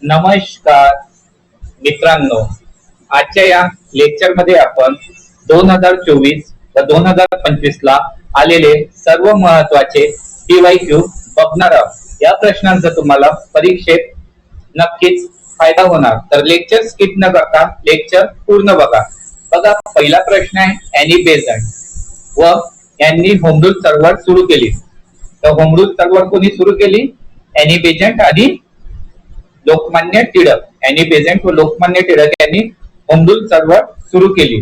नमस्कार मित्रांनो, आजच्या या लेक्चर मध्ये आपण 2024 व 2025 ला आलेले सर्व महत्वाचे PYQ बघणार आहोत। या प्रश्नांचा तुम्हाला परीक्षेत नक्कीच फायदा होणार, तर लेक्चर स्किप न करता लेक्चर पूर्ण बघा। बघा, पहिला प्रश्न आहे एनी बेझंट व यांनी होम रूल सर्व्हर सुरू केली। तर होम रूल सर्व्हर कोणी सुरू केली? एनी बेझंट आणि लोकमान्य टिळक। एनी बेझंट व लोकमान्य टिळक यांनी होम रूल सर्व्हर सुरू केली।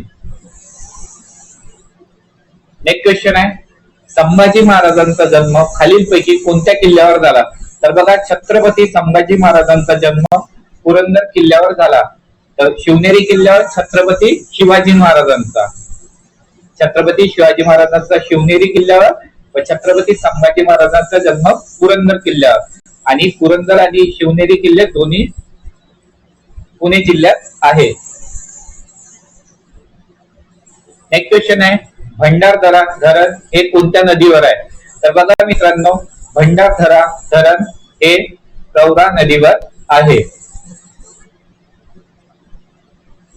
नेक्स्ट क्वेश्चन आहे संभाजी महाराजांचा जन्म खालीलपैकी कोणत्या किल्ल्यावर झाला? तर बघा, छत्रपती संभाजी महाराजांचा जन्म पुरंदर किल्ल्यावर झाला। तर शिवनेरी किल्ल्यावर छत्रपती शिवाजी महाराजांचा, छत्रपती शिवाजी महाराजांचा शिवनेरी किल्ल्यावर व छत्रपती संभाजी महाराजांचा जन्म पुरंदर किल्ल्यावर। आणि पुरंदर आणि शिवनेरी किल्ले दोन्ही पुणे जिल्ह्यात आहे। नेक्स्ट क्वेश्चन आहे भंडारदरा धरण हे कोणत्या नदीवर आहे? तर बघा मित्रांनो, भंडारदरा धरण हे प्रवरा नदीवर आहे।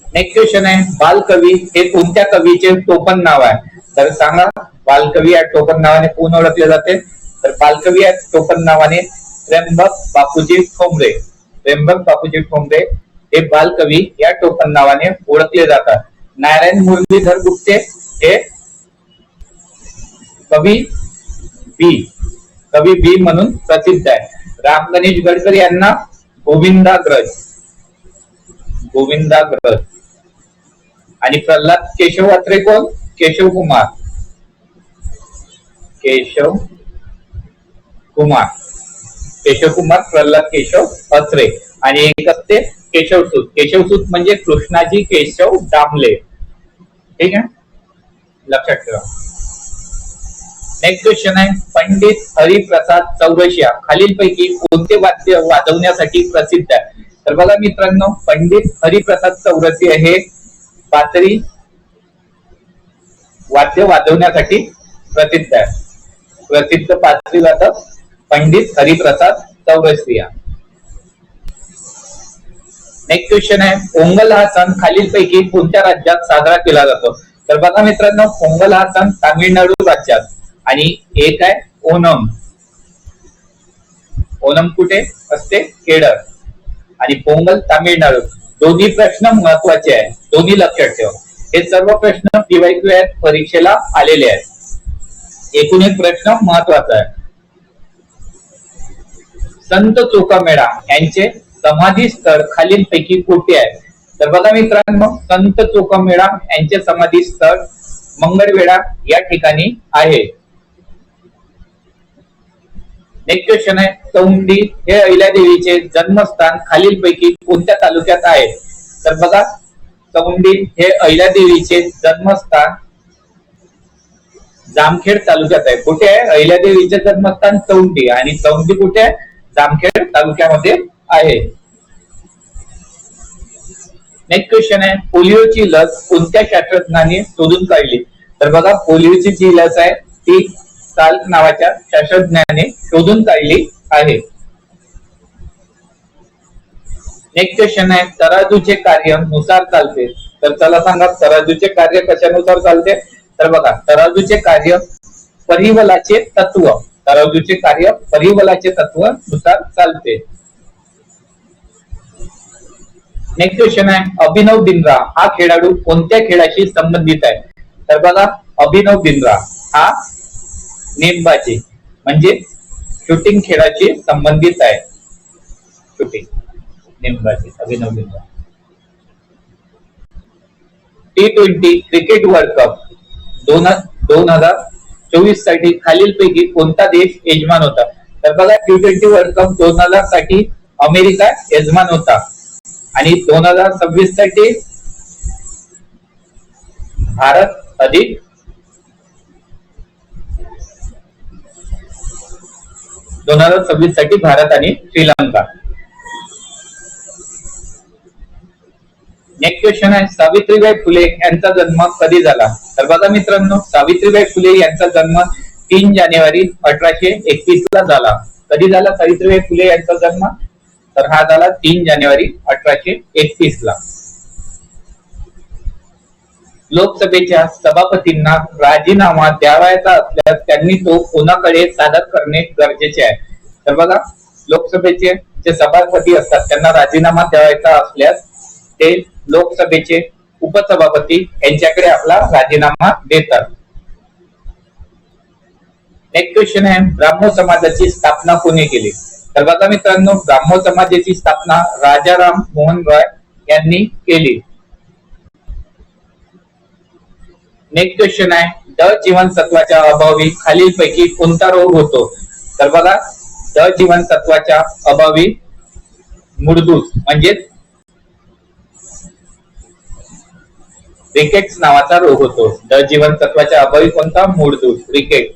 नेक्स्ट क्वेश्चन आहे बालकवी हे कोणत्या कवीचे टोपण नाव आहे? तर सांगा, बालकवी या टोपण नावाने कोण ओळखले जाते? तर बालकवी या टोपण नावाने त्र्यंबक बापूजी ठोंबरे, त्र्यंबक बापूजी ठोंबरे हे बालकवी या टोपण नावाने ओळखले जातात। नारायण मुरलीधर गुप्ते हे कवी बी म्हणून प्रसिद्ध आहे। राम गणेश गडकरी यांना गोविंदाग्रज, गोविंदाग्रज। आणि प्रल्हाद केशव अत्रे कोण? केशव कुमार, केशव कुमार, केशव कुमार, प्रल्हाद केशव अत्रे। आणि एक असते केशवसूत, केशवसूत म्हणजे कृष्णाजी केशव दामले। ठीक आहे, लक्षात ठेवा। नेक्स्ट क्वेश्चन आहे पंडित हरिप्रसाद चौरसिया खालीलपैकी कोणते वाद्य वाजवण्यासाठी प्रसिद्ध आहे? तर बघा मित्रांनो, पंडित हरिप्रसाद चौरसिया हे पातळी वाद्य वाजवण्यासाठी प्रसिद्ध आहे। प्रसिद्ध पातळी वादक पंडित हरिप्रसाद चौरसिया। नेक्स्ट क्वेश्चन आहे पोंगल हा सण खालीलपैकी कोणत्या राज्यात साजरा केला जातो? तर बघा मित्रांनो, पोंगल हा सण तामिळनाडू राज्यात। आणि एक आहे ओणम, ओणम कुठे असते? केरळ। आणि पोंगल तामिळनाडू। दोन्ही प्रश्न महत्वाचे आहेत, दोन्ही लक्षात ठेवा। हे सर्व प्रश्न PYQ आहेत, परीक्षेला आलेले आहेत। एकूण एक प्रश्न महत्वाचा आहे। संत चोखामेळा यांचे समाधी स्थळ खालीलपैकी कुठे आहे? तर बघा मित्रांनो, संत चोखामेळा यांचे समाधी स्थळ मंगळवेढा या ठिकाणी आहे। नेक्स्ट क्वेश्चन आहे चौंडी हे अहिल्यादेवीचे जन्मस्थान खालीलपैकी कोणत्या तालुक्यात आहे? तर बघा, चौंडी हे अहिल्यादेवीचे जन्मस्थान जामखेड तालुक्यात आहे। कुठे आहे? अहिल्यादेवीचे जन्मस्थान चौंडी, आणि चौंडी कुठे आहे? जामखेड तालुक्यामध्ये आहे। नेक्स्ट क्वेश्चन आहे पोलिओची लस कोणत्या शास्त्रज्ञाने शोधून काढली? तर बघा, पोलिओची जी लस आहे ती साल्क नावाच्या शास्त्रज्ञाने शोधून काढली आहे। नेक्स्ट क्वेश्चन आहे तराजूचे कार्य नुसार चालते। तर चला सांगा, तराजूचे कार्य कशानुसार चालते? तर बघा, तराजूचे कार्य परिबलाचे तत्व, तराजूचे कार्य परिबलाचे तत्व नुसार चालते। नेक्स्ट क्वेश्चन आहे अभिनव बिंद्रा हा खेळाडू कोणत्या खेळाशी संबंधित आहे? तर बघा, अभिनव बिंद्रा हा नेमबाजी म्हणजे शूटिंग खेळाशी संबंधित आहे। शूटिंग, नेमबाजी, Abhinav Bindra. T20 cricket world cup 2024 साठी खालीलपैकी कोणता देश यजमान होता? तर बघा, T20 वर्ल्ड कप 2000 साठी अमेरिका यजमान होता। आणि 2026 साठी भारत अधिक 2026 साठी भारत आणि श्रीलंका। नेक्स्ट क्वेश्चन आहे सावित्रीबाई फुले यांचा जन्म कधी झाला? तर बघा मित्रांनो, सावित्रीबाई फुले यांचा जन्म 3 जानेवारी 1821 ला झाला। कधी झाला सावित्रीबाई फुले यांचा जन्म? तर हा झाला 3 जानेवारी 1831 ला. लोकसभेच्या सभापतींना राजीनामा द्यावायचा असल्यास त्यांनी तो कोणाकडे सादर करणे गरजेचे आहे. तर बघा, लोकसभेचे जे सभापती असतात त्यांना राजीनामा द्यावायचा असल्यास ते लोकसभेचे उपसभापती यांच्याकडे आपला राजीनामा देतात. नेक्स्ट क्वेश्चन आहे, ब्राह्मो समाजाची स्थापना कोणी केली? तर बघा मित्रांनो, ब्राह्मो समाजाची स्थापना राजाराम मोहन रॉय यांनी केली. नेक्स्ट क्वेश्चन आहे, ड जीवनसत्वाच्या अभावी खालीलपैकी कोणता रोग होतो? तर बघा, ड जीवनसत्वाच्या अभावी मूळदूस म्हणजे रिकेट्स नावाचा रोग होतो. ड जीवनसत्वाच्या अभावी कोणता? मूळदूस, रिकेट.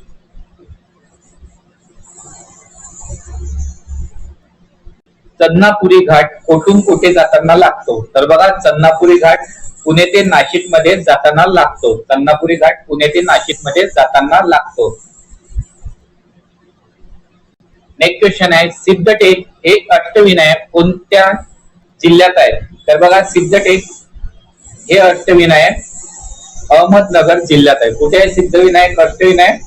चन्नापुरी घाट कोठून कुठे जाताना लागतो? तर बघा, चन्नापुरी घाट पुणे ते नाशिक मध्ये जाताना लागतो. चन्नापुरी घाट पुणे ते नाशिक मध्ये जाताना लागतो. नेक्स्ट क्वेश्चन आहे, सिद्धटेक हे अष्टविनायक कोणत्या जिल्ह्यात आहे? तर बघा, सिद्धटेक हे अष्टविनायक अहमदनगर जिल्ह्यात आहे. कुठे आहे सिद्धविनायक अष्टविनायक?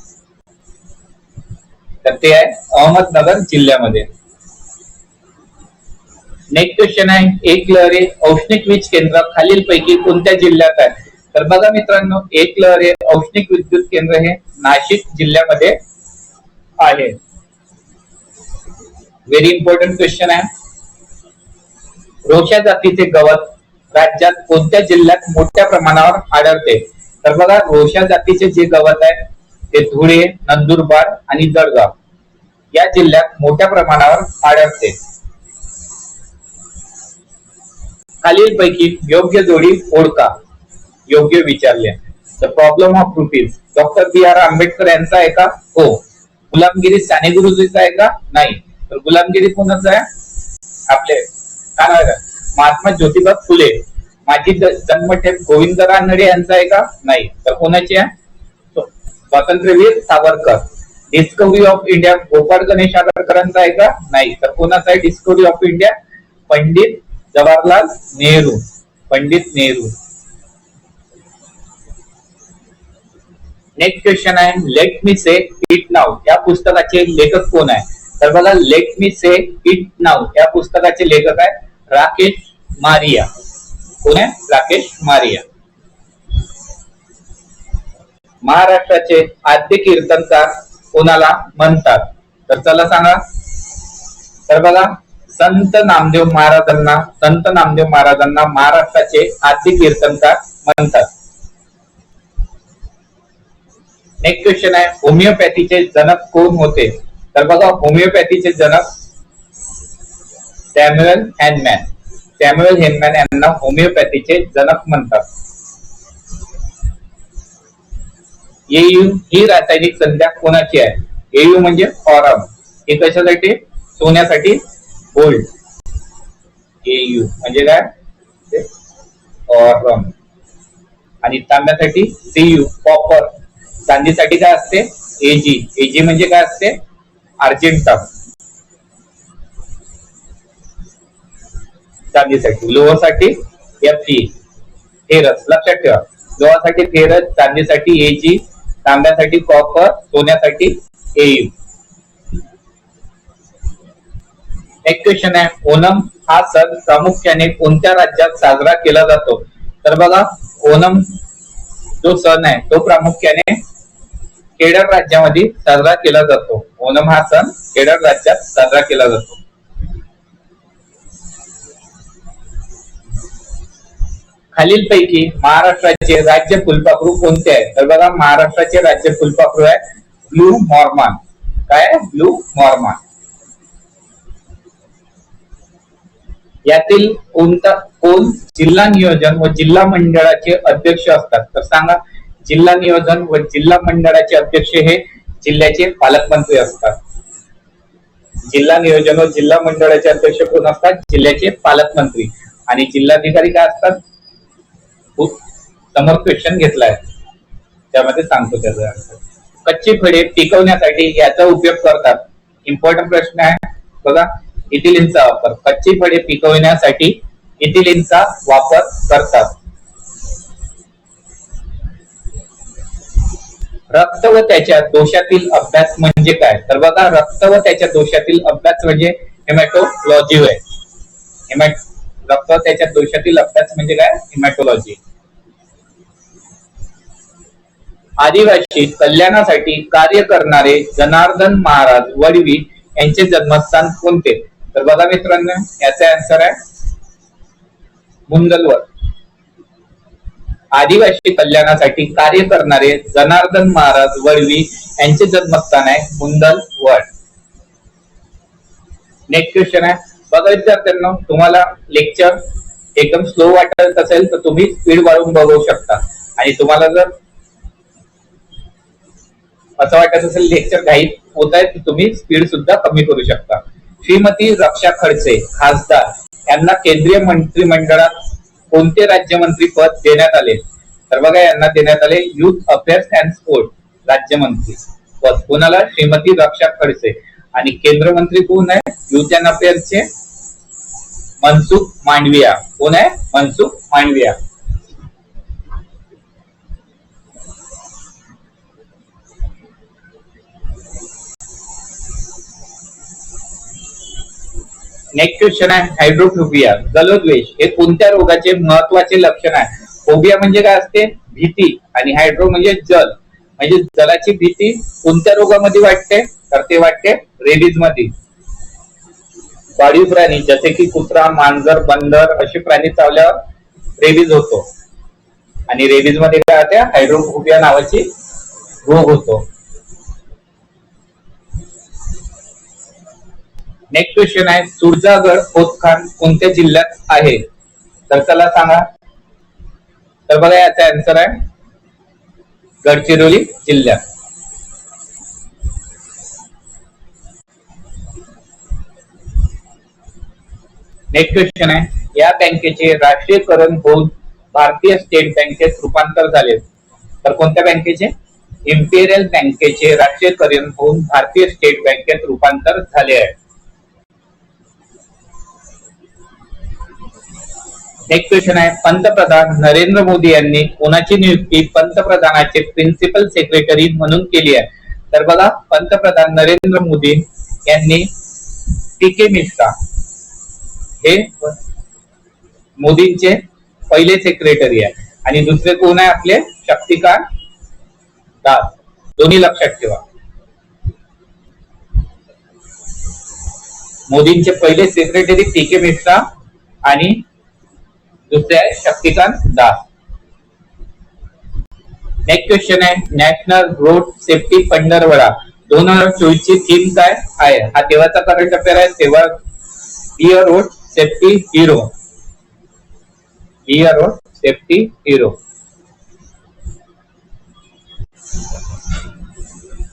तर ते आहे अहमदनगर जिल्ह्यामध्ये. नेक्स्ट क्वेश्चन आहे, एकलहरे औष्णिक वीज केंद्र खालीलपैकी कोणत्या जिल्ह्यात आहे? तर बघा मित्रांनो, एकलहरे औष्णिक विद्युत केंद्र हे नाशिक जिल्ह्यामध्ये आहे. व्हेरी इम्पॉर्टंट क्वेश्चन आहे. रोशा जातीचे गवत राज्यात कोणत्या जिल्ह्यात मोठ्या प्रमाणावर आढळते? तर बघा, रोशा जातीचे जे गवत आहे ते धुळे, नंदुरबार आणि जळगाव या जिल्ह्यात मोठ्या प्रमाणावर आढळते. खालीलपैकी योग्य जोडी ओळखा. योग्य विचारले. The problem of rupees doctor B R. Ambedkar यांचा आहे का? हो. गुलामगिरी साने गुरुजीचा आहे का? नाही. तर गुलामगिरी कोणाचा आहे? आपले काय नाव आहे? महात्मा ज्योतिबा फुले. माझी जन्मठेप गोविंद रानडे यांचा आहे का? नाही. तर कोणाची आहे? स्वातंत्र्यवीर Savarkar. Discovery of India Gopal Ganesh आगरकरांचा आहे का? नाही. तर कोणाचा आहे discovery of India? Pandit Jawaharlal Nehru. Pandit Nehru. Next question आहे, let me say it now या पुस्तकाचे लेखक कोण आहे? तर बघा, let me say it now या पुस्तकाचे लेखक आहे राकेश मारिया. कोण आहे? राकेश मारिया. महाराष्ट्राचे आद्य कीर्तनकार कोणाला म्हणतात? तर चला सांगा. तर बघा, संत नामदेव महाराजांना महाराष्ट्राचे आद्य कीर्तनकार म्हणतात. नेक्स्ट क्वेश्चन आहे, होमिओपॅथीचे जनक कोण होते? तर बघा, होमिओपॅथीचे जनक सॅम्युएल हॅनमॅन. सॅम्युएल हॅनमॅन यांना होमिओपॅथीचे जनक म्हणतात. एयू ही रासायनिक संज्ञा कोणाची आहे? एयू म्हणजे ऑरम. हे कशासाठी? सोन्यासाठी गोल्ड. एयू म्हणजे काय? ऑरम. आणि तांब्यासाठी सीयू कॉपर. चांदीसाठी काय असते? एजी. एजी म्हणजे काय असते? अर्जेंटम. चांदीसाठी. लोहासाठी एफई फेरस. लक्षात ठेवा, लोहासाठी फेरस, चांदीसाठी एजी, तांब्यासाठी कॉपर, सोन्यासाठी एयू. नेक्स्ट क्वेश्चन आहे, ओणम हा सण प्रामुख्याने कोणत्या राज्यात साजरा केला जातो? तर बघा, ओणम जो सण आहे तो प्रामुख्याने केरळ राज्यामध्ये साजरा केला जातो. ओणम हा सण केरळ राज्यात साजरा केला जातो. खालीलपैकी महाराष्ट्राचे राज्य फुलपाखरू कोणते आहे? तर बघा, महाराष्ट्राचे राज्य फुलपाखरू आहे ब्लू मॉर्मॉन. काय? Blue Mormon. यातील कोण जिल्हा नियोजन व जिल्हा मंडळाचे अध्यक्ष असतात? तर सांगा. जिल्हा नियोजन व जिल्हा मंडळाचे अध्यक्ष हे जिल्ह्याचे पालकमंत्री असतात. जिल्हा नियोजन व जिल्हा मंडळाचे अध्यक्ष कोण असतात? जिल्ह्याचे पालकमंत्री. आणि जिल्हाधिकारी काय असतात? समोर क्वेश्चन घेतलाय त्यामध्ये सांगतो त्याचा आन्सर. कच्ची फळे टिकवण्यासाठी याचा उपयोग करतात. इम्पॉर्टंट प्रश्न आहे बघा. इथिलीनचा वापर, कच्ची फळे पिकविण्यासाठी इथिलीनचा वापर करतात. रक्त व त्याच्या दोषातील अभ्यास म्हणजे काय? तर बघा, रक्त व त्याच्या दोषातील अभ्यास म्हणजे हेमॅटोलॉजी होय. रक्त व त्याच्या दोषातील अभ्यास म्हणजे काय? हेमॅटोलॉजी. आदिवासी कल्याणासाठी कार्य करणारे जनार्दन महाराज वडवी यांचे जन्मस्थान कोणते? तर बघा मित्रांनो, याचा आन्सर आहे मुंदलवड. आदिवासी कल्याणासाठी कार्य करणारे जनार्दन महाराज वडवी यांचे जन्मस्थान आहे मुंदलवड. नेक्स्ट क्वेश्चन आहे, बघा विद्यार्थ्यांनो, तुम्हाला लेक्चर एकदम स्लो वाटत असेल तर तुम्ही स्पीड वाढवून बघू शकता, आणि तुम्हाला जर असं वाटत असेल लेक्चर घाईत होत आहे तर तुम्ही स्पीड सुद्धा कमी करू शकता. श्रीमती रक्षा खडसे खासदार यांना केंद्रीय मंत्रिमंडळात कोणते राज्यमंत्री पद देण्यात आले? तर बघा, यांना देण्यात आले युथ अफेअर्स अँड स्पोर्ट राज्यमंत्री पद. कोणाला? श्रीमती रक्षा खडसे. आणि केंद्र मंत्री कोण आहे युथ अँड अफेअर्सचे? मनसुख मांडविया. कोण आहे? मनसुख मांडविया. नेक्स्ट क्वेश्चन आहे, हायड्रोफोबिया जलोद्वेष हे कोणत्या रोगाचे महत्वाचे लक्षण आहे? फोबिया म्हणजे काय असते? भीती. आणि हायड्रो म्हणजे जल, म्हणजे जलाची भीती कोणत्या रोगामध्ये वाटते? तर ते वाटते रेबीज मध्ये. पाळीव प्राणी जसे की कुत्रा, मांजर, बंदर असे प्राणी चावल्यावर रेबीज होतो, आणि रेबीज मध्ये काय होते? हायड्रोफोबिया नावाची रोग होतो. नेक्स्ट क्वेश्चन आहे, सुरजागड खोतखान कोणत्या जिल्ह्यात आहे? तर चला सांगा. तर बघा, याचा आन्सर आहे गडचिरोली जिल्ह्यात. नेक्स्ट क्वेश्चन आहे, या बँकेचे राष्ट्रीयकरण होऊन भारतीय स्टेट बँकेत रूपांतर झाले. तर कोणत्या बँकेचे? इम्पेरियल बँकेचे राष्ट्रीयकरण होऊन भारतीय स्टेट बँकेत रूपांतर झाले आहे. नेक्स्ट क्वेश्चन आहे, पंतप्रधान नरेंद्र मोदी यांनी कोणाची नियुक्ती पंतप्रधानाचे प्रिन्सिपल सेक्रेटरी म्हणून केली आहे? तर बघा, पंतप्रधान नरेंद्र मोदी यांनी टी.के. मिश्रा हे मोदींचे पहिले सेक्रेटरी आहे, आणि दुसरे कोण आहे आपले? शक्तिकांत दास. दोन्ही लक्षात ठेवा. मोदींचे पहिले सेक्रेटरी टी.के. मिश्रा आणि दुसरे आहे शक्तिकांत दास. नेक्स्ट क्वेश्चन आहे, नॅशनल रोड सेफ्टी पंधरवडा 2024 ची थीम काय आहे? हा तेव्हाचा करंट अफेअर आहे. तेव्हा be a road safety hero. Be a road safety hero.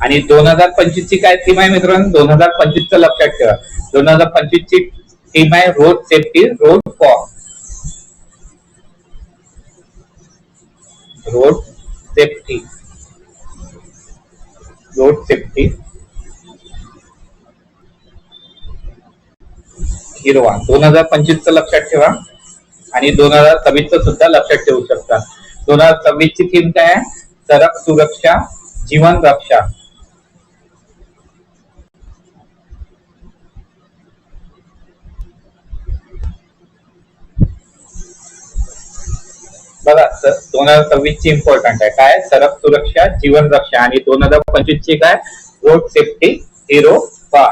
आणि 2025 ची काय थीम आहे मित्रांनो? 2025 चं लक्षात ठेवा. 2025 ची थीम आहे road safety, road for. Road safety, road safety हिरवा. 2025 चं लक्षात ठेवा, आणि 2026 चं सुद्धा लक्षात ठेवू शकता. 2026 ची थीम काय आहे? सडक सुरक्षा, जीवन रक्षा. बघा, 2026 ची इम्पॉर्टंट आहे. काय? सडक सुरक्षा, जीवन रक्षा. आणि 2025 ची काय? रोड सेफ्टी हिरो पा.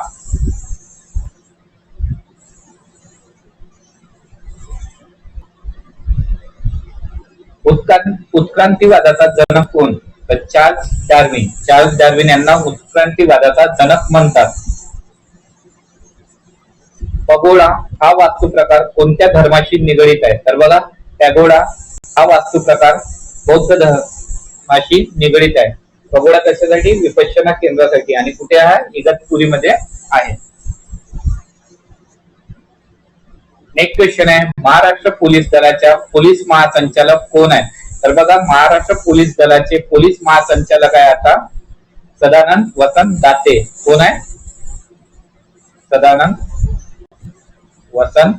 उत्क्रांतीवादाचा जनक कोण? तर चार्ल्स डार्विन. चार्ल्स डार्विन यांना उत्क्रांतीवादाचा जनक म्हणतात. पगोडा हा वास्तू प्रकार कोणत्या धर्माशी निगडित आहे? तर बघा, पॅगोडा हा वास्तू प्रकार बौद्ध धर्माशी निगडित आहे. पगोडा कशासाठी? विपश्यना केंद्रासाठी. आणि कुठे आहे? इगतपुरीमध्ये आहे. नेक्स्ट क्वेश्चन आहे, महाराष्ट्र पोलीस दलाच्या पोलीस महासंचालक कोण आहे? तर बघा, महाराष्ट्र पोलीस दलाचे पोलीस महासंचालक आहे आता सदानंद वसंत दाते. कोण आहे? सदानंद वसंत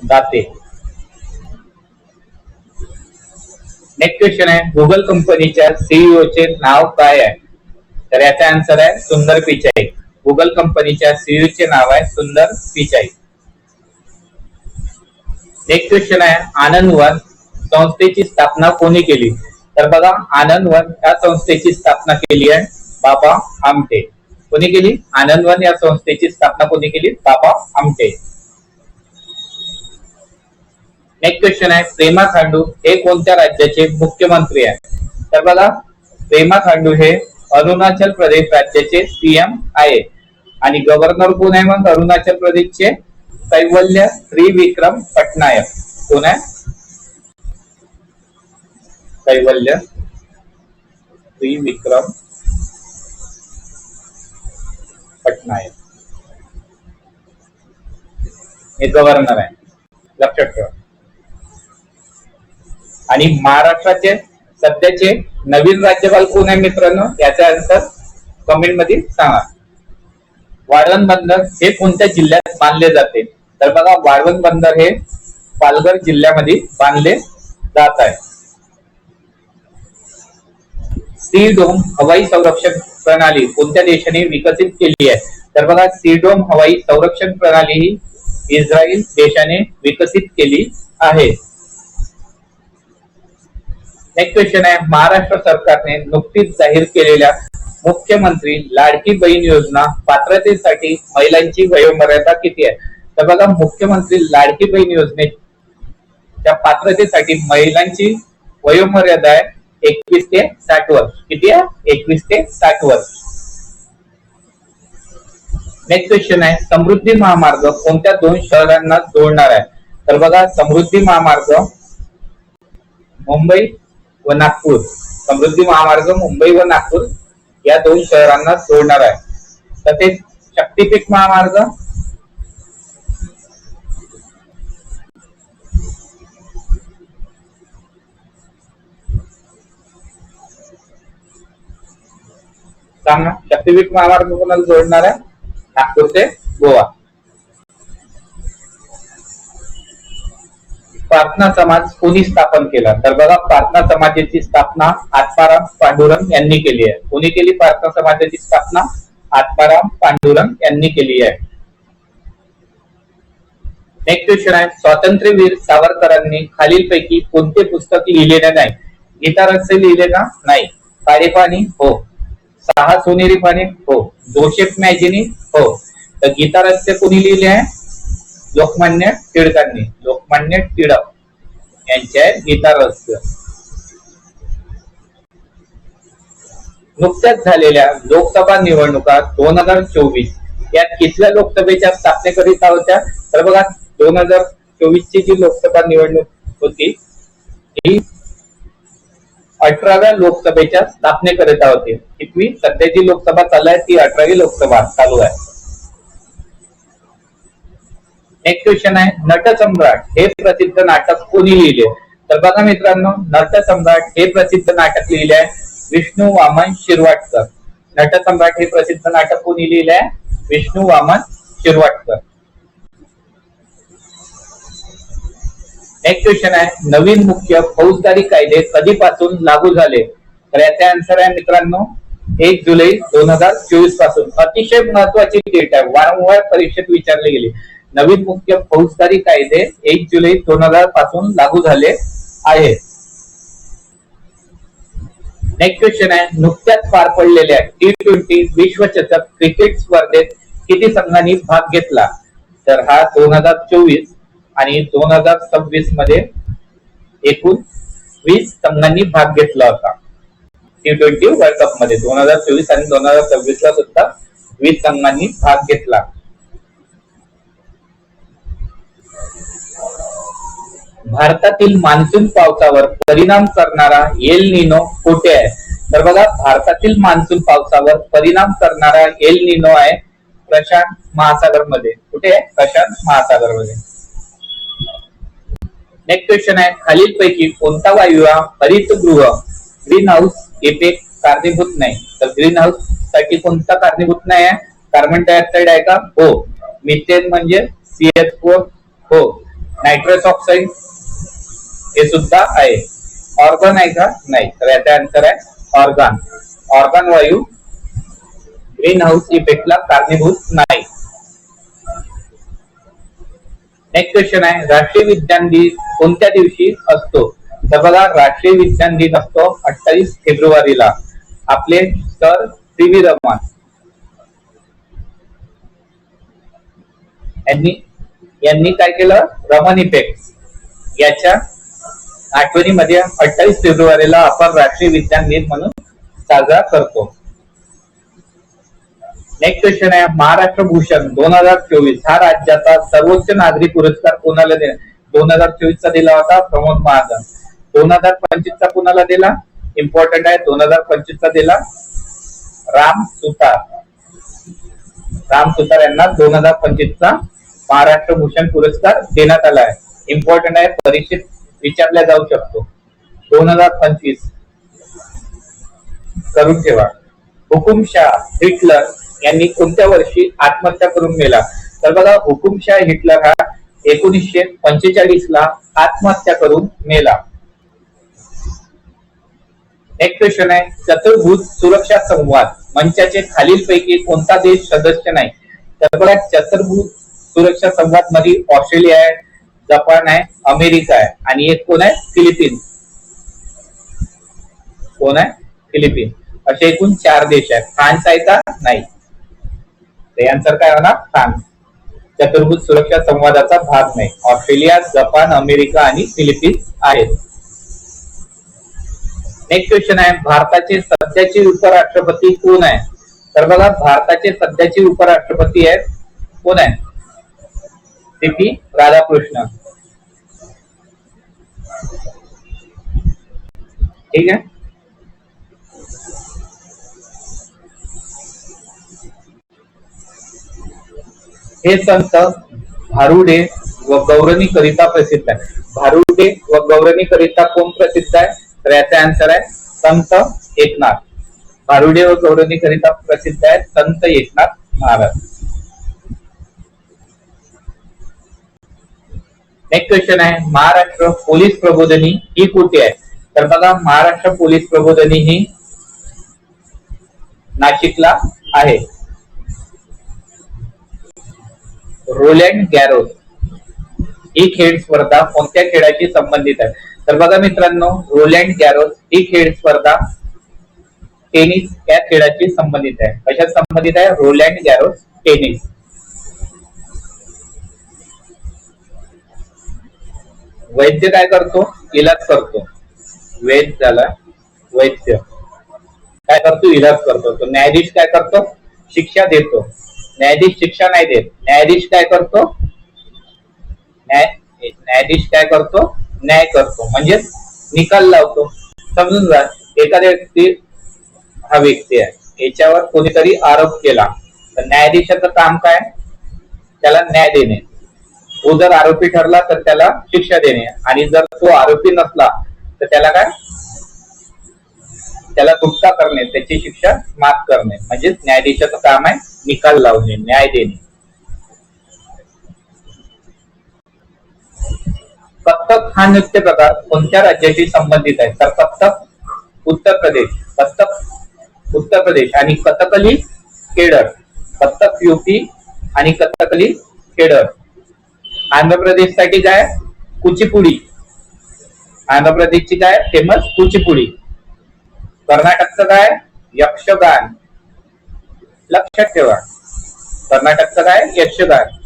दाते. नेक्स्ट क्वेश्चन आहे, गुगल कंपनीच्या सीईओ चे नाव काय आहे? तर याचा आन्सर आहे सुंदर पिचाई. गुगल कंपनीच्या सीईओ चे नाव आहे सुंदर पिचाई. नेक्स्ट क्वेश्चन आहे, आनंद वन संस्थेची स्थापना कोणी केली? तर बघा, आनंद वन या संस्थेची स्थापना केली आहे बाबा आमटे. कोणी केली? आनंद वन या संस्थेची स्थापना कोणी केली? बाबा आमटे. नेक्स्ट क्वेश्चन आहे, पेमा खांडू हे कोणत्या राज्याचे मुख्यमंत्री आहे? तर बघा, पेमा खांडू हे अरुणाचल प्रदेश राज्याचे सीएम आहे. आणि गव्हर्नर कोण आहे मग अरुणाचल प्रदेशचे? कैवल्य त्रिविक्रम पटनायक. कोण आहे? कैवल्य त्रिविक्रम पटनायक हे गव्हर्नर आहे, लक्षात ठेवा. आणि महाराष्ट्राचे सध्याचे नवीन राज्यपाल कोण आहे मित्रांनो? याचा आन्सर कमेंट मध्ये सांगा. वाळवंट बंदर हे कोणत्या जिल्ह्यात बांधले जाते? तर बघा, वाळवंट बंदर हे पालघर जिल्ह्यामध्ये बांधले जात आहे. सी डोम हवाई संरक्षण प्रणाली कोणत्या देशाने विकसित केली आहे? तर बघा, सी डोम हवाई संरक्षण प्रणाली ही इस्रायल देशाने विकसित केली आहे. नेक्स्ट क्वेश्चन आहे, महाराष्ट्र सरकारने नुकतीच जाहीर केलेल्या मुख्यमंत्री लाडकी बहीण योजना पात्रतेसाठी महिलांची वयोमर्यादा किती आहे? तर बघा, मुख्यमंत्री लाडकी बहीण योजनेच्या पात्रतेसाठी महिलांची वयोमर्यादा आहे 21 ते 60 वर्ष. किती आहे? 21 ते 60 वर्ष. नेक्स्ट क्वेश्चन आहे, समृद्धी महामार्ग कोणत्या दोन शहरांना जोडणार आहे? तर बघा, समृद्धी महामार्ग मुंबई व नागपूर. समृद्धी महामार्ग मुंबई व नागपूर या दोन शहरांना जोडणार आहे. तसेच शक्तीपीठ महामार्ग सांगा, शक्तीपीठ महामार्ग कोणाला जोडणार आहे? नागपूर ते गोवा. प्रार्थना समाज कोणी स्थापन केला? तर बघा, प्रार्थना समाजाची स्थापना आत्माराम पांडुरंग यांनी केली आहे. कोणी केली प्रार्थना समाजाची स्थापना? आत्माराम पांडुरंग यांनी केली आहे. नेक्स्ट क्वेश्चन आहे, स्वातंत्र्यवीर सावरकरांनी खालीलपैकी कोणते पुस्तक लिहिलेले नाही? गीता रहस्य लिहिले का? नाही. काळेपाणी? हो. 6 सोनेरी पाने? हो. जोसेफ मॅजिनी? हो. तर गीता रहस्य कोणी लिहिले आहे? लोकमान्य टिळकांनी. लोकमान्य टिळक यांचे आहे गीता रहस्य. नुकत्याच झालेल्या लोकसभा निवडणुका 2024 यात कितव्या लोकसभेच्या स्थापनेकरिता होत्या? तर बघा, 2024 ची जी लोकसभा निवडणूक होती ही 18व्या लोकसभेच्या स्थापनेकरिता होती. कितवी? सध्या जी लोकसभा चालू आहे ती 18वी लोकसभा चालू आहे. नेक्स्ट क्वेश्चन आहे, नटसम्राट हे प्रसिद्ध नाटक कोणी लिहिले? तर बघा मित्रांनो, नटसम्राट हे प्रसिद्ध नाटक लिहिले आहे विष्णू वामन शिरवाडकर. नटसम्राट हे प्रसिद्ध नाटक कोणी लिहिले आहे? विष्णू वामन शिरवाडकर. नेक्स्ट क्वेश्चन आहे, नवीन मुख्य फौजदारी कायदे कधीपासून लागू झाले? तर याचे आन्सर आहे मित्रांनो 1 जुलै 2024 पासून. अतिशय महत्वाची डेट आहे, वारंवार परीक्षेत विचारली गेली. नवीन मुख्य फौजदारी कायदे 1 जुलै 2000 पासून लागू झाले आहे. नेक्स्ट क्वेश्चन आहे, नुकत्याच पार पडलेल्या T20 विश्वचषक क्रिकेट स्पर्धेत किती संघांनी भाग घेतला? तर हा 2024 आणि 2026 मध्ये एकूण 20 संघांनी भाग घेतला होता. T20 वर्ल्ड कप मध्ये 2024 आणि 2026 ला सुद्धा 20 संघांनी भाग घेतला. भारतातील मान्सून पावसावर परिणाम करणारा एल निनो कुठे आहे? तर बघा, भारतातील मान्सून पावसावर परिणाम करणारा एल निनो आहे प्रशांत महासागर मध्ये. कुठे आहे? प्रशांत महासागर मध्ये. नेक्स्ट क्वेश्चन आहे, खालीलपैकी कोणता वायू हा हरितगृह ग्रीन हाऊस इफेक्ट कारणीभूत नाही? तर ग्रीन हाऊस साठी कोणता कारणीभूत नाही आहे? कार्बन डायऑक्साइड आहे का? हो. मिथेन म्हणजे CH4 हो. नायट्रस ऑक्साईड हे सुद्धा आहे. ऑर्गन आहे का? नाही. तर याचा आन्सर आहे ऑर्गन. ऑर्गन वायू ग्रीन हाऊस इफेक्टला कारणीभूत नाही. नेक्स्ट क्वेश्चन आहे, राष्ट्रीय विज्ञान दिन कोणत्या दिवशी असतो? तर बघा, राष्ट्रीय विज्ञान दिन असतो 28 फेब्रुवारीला. आपले सर CV रमन यांनी काय केलं? रमन इफेक्ट याच्या आठवणीमध्ये 28 फेब्रुवारीला आपण राष्ट्रीय विज्ञान दिन म्हणून साजरा करतो. नेक्स्ट क्वेश्चन आहे, महाराष्ट्र भूषण 2024 हा राज्याचा सर्वोच्च नागरी पुरस्कार कोणाला दिला? 2024 चा दिला होता प्रमोद महाजन. 2025 चा कोणाला दिला? इम्पॉर्टंट आहे, 2025 चा दिला राम सुतार. राम सुतार यांना 2025 चा महाराष्ट्र भूषण पुरस्कार देण्यात आला आहे. इम्पॉर्टंट आहे, परीक्षेत विचारला जाऊ शकतो. 2025 करून ठेवा. हुकुमशाह हिटलर यांनी कोणत्या वर्षी आत्महत्या करून मेला? तर बघा, हुकुमशाह हिटलर हा 1945 ला आत्महत्या करून मेला. नेक्स्ट क्वेश्चन आहे, चतुर्भुज सुरक्षा संवाद मंचाचे खालीलपैकी कोणता देश सदस्य नाही? तर बघा, चतुर्भुज सुरक्षा संवाद मध्ये ऑस्ट्रेलिया आहे, जपान आहे, अमेरिका आहे आणि एक कोण आहे? फिलिपिन्स. कोण आहे? फिलिपिन्स. असे एकूण 4 देश आहेत. फ्रान्स आहे का? नाही. आन्सर काय होणार? फ्रान्स. चतुर्भुज सुरक्षा संवादाचा भाग नाही. ऑस्ट्रेलिया, जपान, अमेरिका आणि फिलिपिन्स आहेत. नेक्स्ट क्वेश्चन आहे, भारताचे सध्याचे उपराष्ट्रपती कोण आहे? तर बघा, भारताचे सध्याचे उपराष्ट्रपती आहेत कोण आहे? CP राधाकृष्ण. ठीक आहे. हे संत भारुडे व गौरणी करिता प्रसिद्ध आहे. भारुडे व गौरणी करिता कोण प्रसिद्ध आहे? तर याचा आन्सर आहे संत एकनाथ. भारुडे व गौरणी करिता प्रसिद्ध आहे संत एकनाथ महाराज. नेक्स्ट क्वेश्चन आहे, महाराष्ट्र पोलीस प्रबोधिनी ही कुठे आहे? तर बघा, महाराष्ट्र पोलीस प्रबोधिनी ही नाशिकला आहे. रोलँड गॅरोस ही खेळ स्पर्धा कोणत्या खेळाशी संबंधित आहे? तर बघा मित्रांनो, रोलँड गॅरोस ही खेळ स्पर्धा टेनिस या खेळाशी संबंधित आहे. कशात संबंधित आहे? Roland गॅरोस tennis. वैद्य काय करतो? इलाज करतो. वैद्य झाला वैद्य. काय करतो? इलाज करतो. तो न्यायाधीश काय करतो? शिक्षा देतो. न्यायाधीश शिक्षा नाही देत. न्यायाधीश काय करतो? न्यायाधीश काय करतो? न्याय करतो, म्हणजे निकाल लावतो. समजून जा, एखाद्या हा व्यक्ती आहे, याच्यावर कोणीतरी आरोप केला तर न्यायाधीशाचं काम काय? त्याला न्याय देणे. तो जर आरोपी ठरला तर त्याला शिक्षा देणे, आणि जर तो आरोपी नसला तर त्याला काय? त्याला सुटका करणे, त्याची शिक्षा माफ करणे. म्हणजे न्यायाधीशाचं काम आहे निकाल लावणे, न्याय देणे. कथ्थक हा नृत्य प्रकार कोणत्या राज्याशी संबंधित आहे? तर कथ्थक उत्तर प्रदेश. कथ्थक उत्तर प्रदेश आणि कथकली केरळ. कथ्थक UP आणि कथकली केरळ. आंध्र प्रदेश साठी काय? कुचिपुडी. आंध्र प्रदेशची काय फेमस? कुचिपुडी. कर्नाटकचं काय? यक्षगान. लक्षात ठेवा, कर्नाटकचं काय? यक्षगान.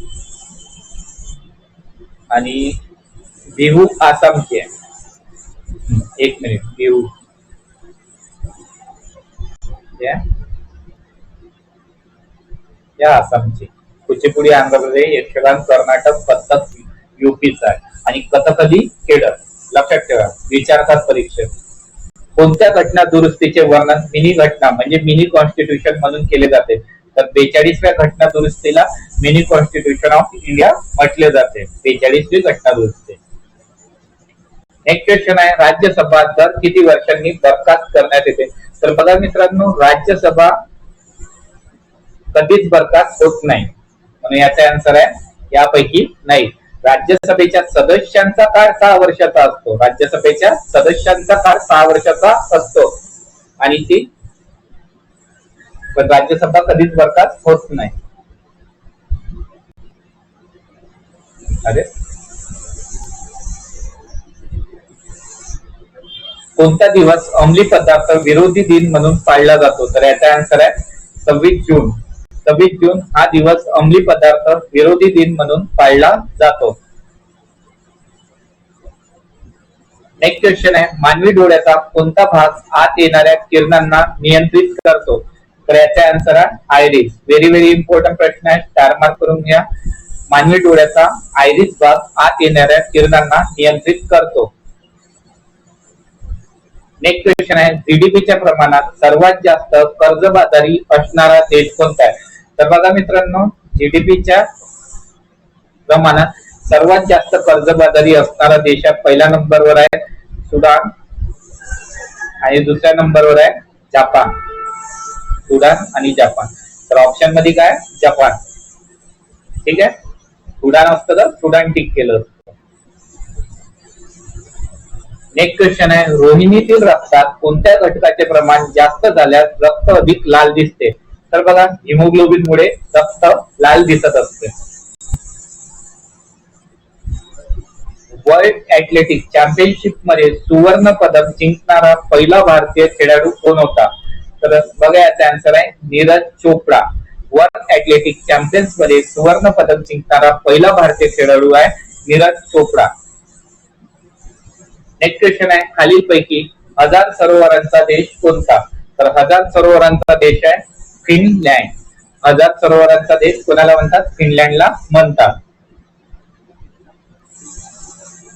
आणि बिहू आसामचे. एक मिनिट, बिहू या आसामचे. कुचिपुडी आंध्र प्रदेश, यक्षगान कर्नाटक, कथक UPचा आहे आणि कथकली केरळ. लक्षात ठेवा, विचारतात परीक्षेत. कोणत्या घटना दुरुस्तीचे वर्णन मिनी घटना म्हणजे मिनी कॉन्स्टिट्यूशन म्हणून केले जाते? तर 42व्या घटना दुरुस्तीला मिनी कॉन्स्टिट्यूशन ऑफ इंडिया म्हटले जाते. 42वी घटना दुरुस्ती. नेक्स्ट क्वेश्चन आहे, राज्यसभा दर किती वर्षांनी बरखास्त करण्यात येते? तर बघा मित्रांनो, राज्यसभा कधीच बरखास्त होत नाही, म्हणून याचा आन्सर आहे यापैकी नाही. राज्यसभेच्या सदस्यांचा काळ 6 वर्षाचा असतो. राज्यसभेच्या सदस्यांचा काळ 6 वर्षाचा असतो आणि ती पण राज्यसभा कधीच बरखास्त होत नाही. अरे कोणता दिवस अंमली पदार्थ विरोधी दिन म्हणून पाळला जातो? तर याचा आन्सर आहे 26 जून. 26 जून हा दिवस अंमली पदार्थ विरोधी दिन म्हणून पाळला जातो. नेक्स्ट क्वेश्चन आहे, मानवी डोळ्याचा कोणता भाग आत येणाऱ्या किरणांना नियंत्रित करतो? तर याचा आन्सर आहे आयरिस. व्हेरी व्हेरी इम्पॉर्टंट प्रश्न आहे, स्टार मार्क करून घ्या. मानवी डोळ्याचा आयरिस भाग आत येणाऱ्या किरणांना नियंत्रित करतो. नेक्स्ट क्वेश्चन आहे, जीडीपीच्या प्रमाणात सर्वात जास्त कर्जबाजारी असणारा देश कोणता आहे? तर बघा मित्रांनो, जीडीपीच्या प्रमाणात सर्वात जास्त कर्जबाजारी असणारा देशात पहिल्या नंबरवर आहे सुदान आणि दुसऱ्या नंबरवर आहे जपान. सुदान आणि जपान. तर ऑप्शन मध्ये काय? जपान. ठीक आहे, सुदान असतं तर सुदान टिक केलं असतं. नेक्स्ट क्वेश्चन आहे, रोहिणीतील रक्तात कोणत्या घटकाचे प्रमाण जास्त झाल्यास रक्त अधिक लाल दिसते? तर बघा, हिमोग्लोबिन मुळे रक्त लाल दिसत असते. वर्ल्ड ऍथलेटिक चॅम्पियनशिप मध्ये सुवर्ण पदक जिंकणारा पहिला भारतीय खेळाडू कोण होता? तर बघा, याचा आन्सर आहे Neeraj Chopra. World athletic champions मध्ये सुवर्ण पदक जिंकणारा पहिला भारतीय खेळाडू आहे नीरज चोपडा. नेक्स्ट क्वेश्चन आहे, खालीलपैकी 1000 सरोवरांचा देश कोणता? तर 1000 सरोवरांचा देश आहे फिनलँड. 1000 सरोवरांचा देश कोणाला म्हणतात? फिनलँडला म्हणतात.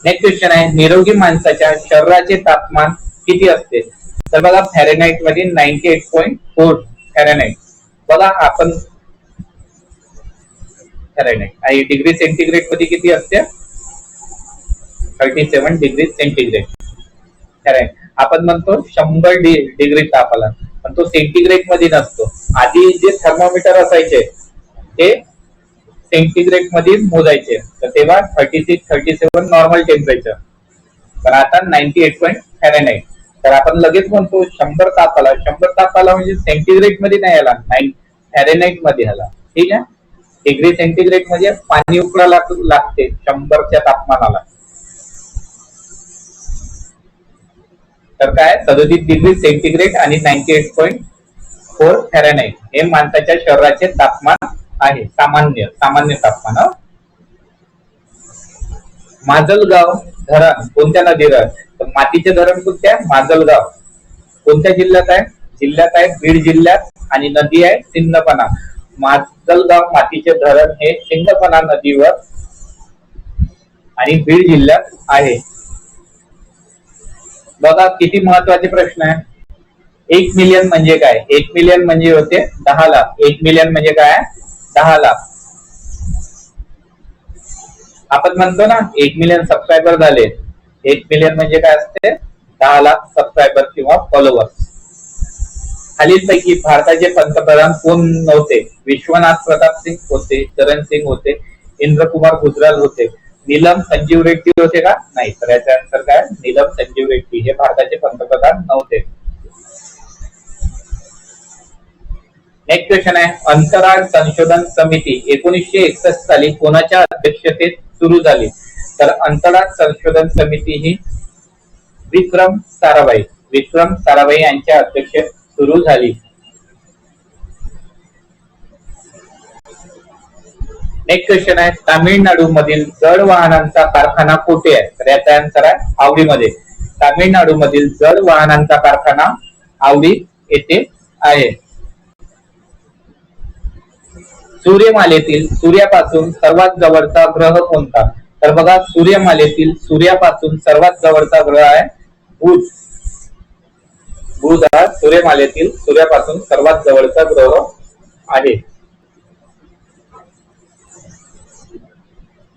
नेक्स्ट क्वेश्चन आहे, निरोगी माणसाच्या शरीराचे तापमान किती असते? तर बघा, फॅरेनहाइट मध्ये 98.4 फॅरेनहाइट. बघा आपण फॅरेनहाइट आणि डिग्री सेंटीग्रेड मध्ये किती असते? 37 डिग्री सेंटीग्रेड फॅरेनहाइट. आपण म्हणतो 100 डिग्री ताप आला, पण तो सेंटीग्रेड मध्ये नसतो. आधी जे थर्मोमीटर असायचे ते सेंटीग्रेड मध्ये मोजायचे, तर तेव्हा 36 37 नॉर्मल टेम्परेचर, पण आता 98 फॅरेनहाइट. तर आपण लगेच म्हणतो 100 ताप आला. 100 ताप आला म्हणजे सेंटीग्रेड मध्ये नाही आला, फॅरेनहाइट मध्ये आला. ठीक आहे, डिग्री सेंटीग्रेड मध्ये पाणी उकळायला लागते 100च्या तापमानाला. तर काय 37 डिग्री सेंटीग्रेड आणि 98.4 फॅरेनहाइट हे माणसाच्या शरीराचे तापमान आहे, सामान्य तापमान. माजलगाव धरण कोणत्या नदीवर? तर मातीचे धरण कोणत्या? माजलगाव. कोणत्या जिल्ह्यात आहे? जिल्ह्यात आहे बीड जिल्ह्यात आणि नदी आहे सिंदफणा. माजलगाव मातीचे धरण हे सिंदफणा नदीवर आणि बीड जिल्ह्यात आहे. बघा किती महत्वाचे प्रश्न आहे. 1 मिलियन म्हणजे काय? 1 मिलियन म्हणजे होते 10 लाख. 1 मिलियन म्हणजे काय? 10 लाख. आपण म्हणतो ना 1 मिलियन सबस्क्रायबर झाले. 1 मिलियन म्हणजे काय असते? 10 लाख सबस्क्रायबर किंवा फॉलोअर्स. खालीलपैकी भारताचे पंतप्रधान कोण नव्हते? विश्वनाथ प्रताप सिंग होते, चरण सिंग होते, इंद्रकुमार गुजराल होते, नीलम संजीव रेड्डी होते का? नाही. तर याचा आन्सर काय? नीलम संजीव रेड्डी हे भारताचे पंतप्रधान नव्हते. नेक्स्ट क्वेश्चन आहे, अंतराळ संशोधन समिती 1961 साली कोणाच्या अध्यक्षतेत सुरू झाली? तर अंतराळ संशोधन समिती ही विक्रम साराभाई यांच्या अध्यक्षतेत सुरू झाली. नेक्स्ट क्वेश्चन आहे, तामिळनाडू मधील जड वाहनांचा कारखाना कुठे आहे? तर याचा आन्सर आहे आवडीमध्ये. तामिळनाडू मधील जड वाहनांचा कारखाना आवडी येथे आहे. सूर्यमालेतील सूर्यापासून सर्वात जवळचा ग्रह कोणता? तर बघा, सूर्यमालेतील सूर्यापासून सर्वात जवळचा ग्रह आहे बुध. बुध हा सूर्यमालेतील सूर्यापासून सर्वात जवळचा ग्रह आहे.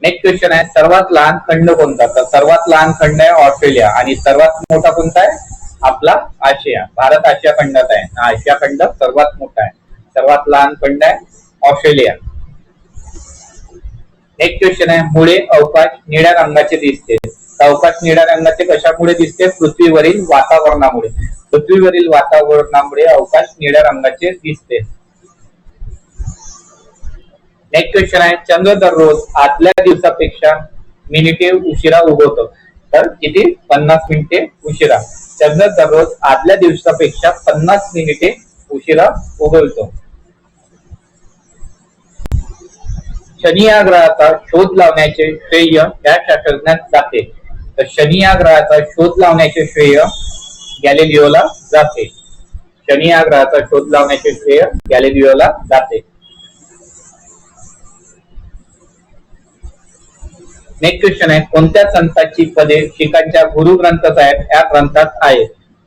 नेक्स्ट क्वेश्चन आहे, सर्वात लहान खंड कोणता? तर सर्वात लहान खंड आहे ऑस्ट्रेलिया आणि सर्वात मोठा कोणता आहे? आपला आशिया. भारत आशिया खंडात आहे. आशिया खंड सर्वात मोठा आहे. सर्वात लहान खंड आहे ऑस्ट्रेलिया. नेक्स्ट क्वेश्चन आहे, मुळे अवकाश निळ्या रंगाचे दिसते. अवकाश निळ्या रंगाचे कशामुळे दिसते? पृथ्वीवरील वातावरणामुळे. पृथ्वीवरील वातावरणामुळे अवकाश निळ्या रंगाचे दिसते. नेक्स्ट क्वेश्चन आहे, चंद्र दररोज आदल्या दिवसापेक्षा मिनिटे उशिरा उगवतो. तर किती? 50 मिनिटे उशिरा. चंद्र दररोज आदल्या दिवसापेक्षा 50 मिनिटे उशिरा उगवतो. शनी या ग्रहाचा शोध लावण्याचे श्रेय या शास्त्रज्ञास जाते. तर शनी या ग्रहाचा शोध लावण्याचे श्रेय गॅलिलिओला जाते. शनी या ग्रहाचा शोध लावण्याचे श्रेय गॅलिलिओला जाते. नेक्स्ट क्वेश्चन आहे, कोणत्या संतांची पदे शीखांच्या गुरु ग्रंथ साहेब या ग्रंथात आहे?